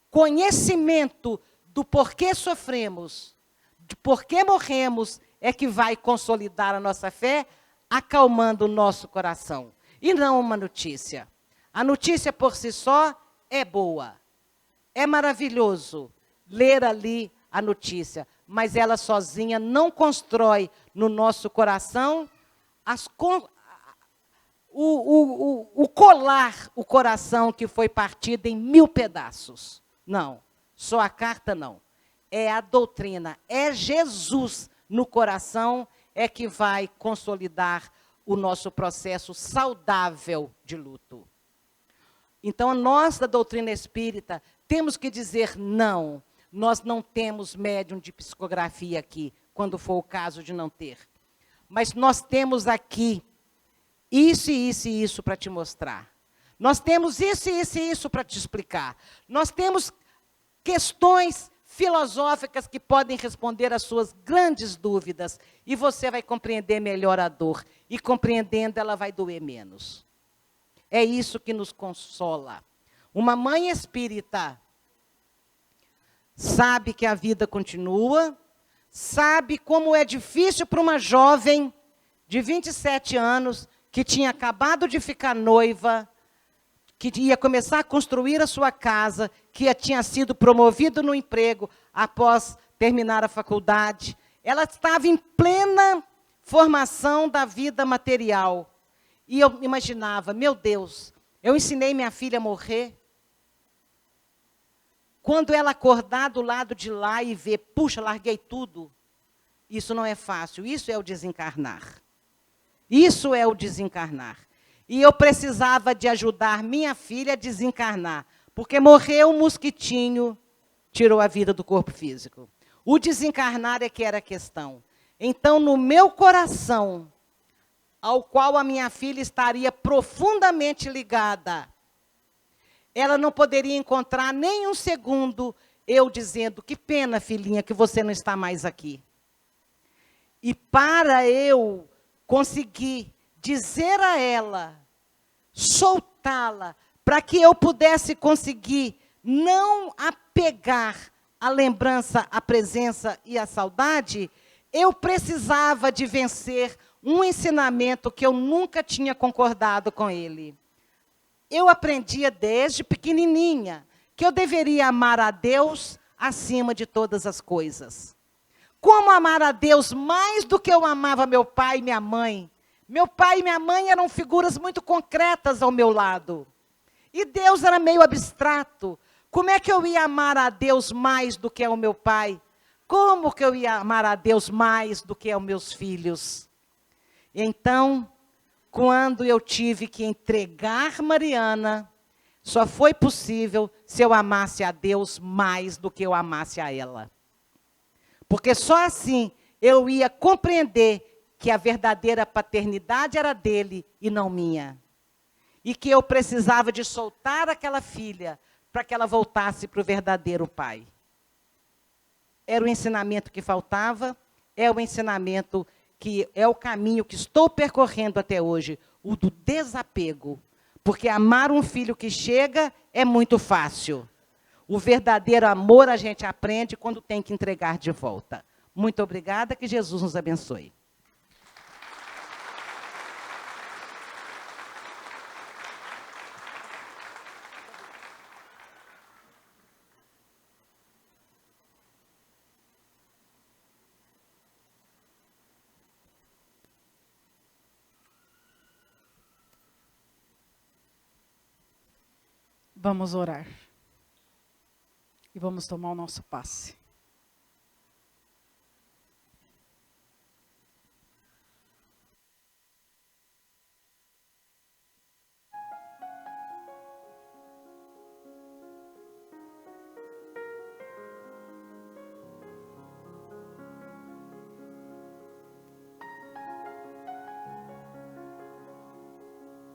conhecimento do porquê sofremos, de porquê morremos, é que vai consolidar a nossa fé, acalmando o nosso coração. E não uma notícia. A notícia por si só é boa. É maravilhoso ler ali a notícia, mas ela sozinha não constrói no nosso coração colar o coração que foi partido em 1000 pedaços. Não, só a carta não. É a doutrina, é Jesus no coração é que vai consolidar o nosso processo saudável de luto. Então, nós da doutrina espírita temos que dizer não. Nós não temos médium de psicografia aqui, quando for o caso de não ter. Mas nós temos aqui isso e isso e isso para te mostrar. Nós temos isso e isso e isso para te explicar. Nós temos questões filosóficas que podem responder às suas grandes dúvidas. E você vai compreender melhor a dor. E compreendendo, ela vai doer menos. É isso que nos consola. Uma mãe espírita sabe que a vida continua, sabe como é difícil para uma jovem de 27 anos, que tinha acabado de ficar noiva, que ia começar a construir a sua casa, que tinha sido promovido no emprego após terminar a faculdade. Ela estava em plena formação da vida material. E eu imaginava, meu Deus, eu ensinei minha filha a morrer. Quando ela acordar do lado de lá e ver, puxa, larguei tudo. Isso não é fácil, isso é o desencarnar. Isso é o desencarnar. E eu precisava de ajudar minha filha a desencarnar, porque morreu um mosquitinho, tirou a vida do corpo físico. O desencarnar é que era a questão. Então, no meu coração, ao qual a minha filha estaria profundamente ligada, ela não poderia encontrar nem um segundo eu dizendo, que pena, filhinha, que você não está mais aqui. E para eu conseguir dizer a ela, soltá-la, para que eu pudesse conseguir não apegar a lembrança, a presença e a saudade, eu precisava de vencer um ensinamento que eu nunca tinha concordado com ele. Eu aprendia desde pequenininha que eu deveria amar a Deus acima de todas as coisas. Como amar a Deus mais do que eu amava meu pai e minha mãe? Meu pai e minha mãe eram figuras muito concretas ao meu lado. E Deus era meio abstrato. Como é que eu ia amar a Deus mais do que ao meu pai? Como que eu ia amar a Deus mais do que aos meus filhos? Então, quando eu tive que entregar Mariana, só foi possível se eu amasse a Deus mais do que eu amasse a ela. Porque só assim eu ia compreender que a verdadeira paternidade era dele e não minha. E que eu precisava de soltar aquela filha para que ela voltasse para o verdadeiro pai. Era o ensinamento que faltava, é o ensinamento que é o caminho que estou percorrendo até hoje, o do desapego. Porque amar um filho que chega é muito fácil. O verdadeiro amor a gente aprende quando tem que entregar de volta. Muito obrigada, que Jesus nos abençoe. Vamos orar. E vamos tomar o nosso passe.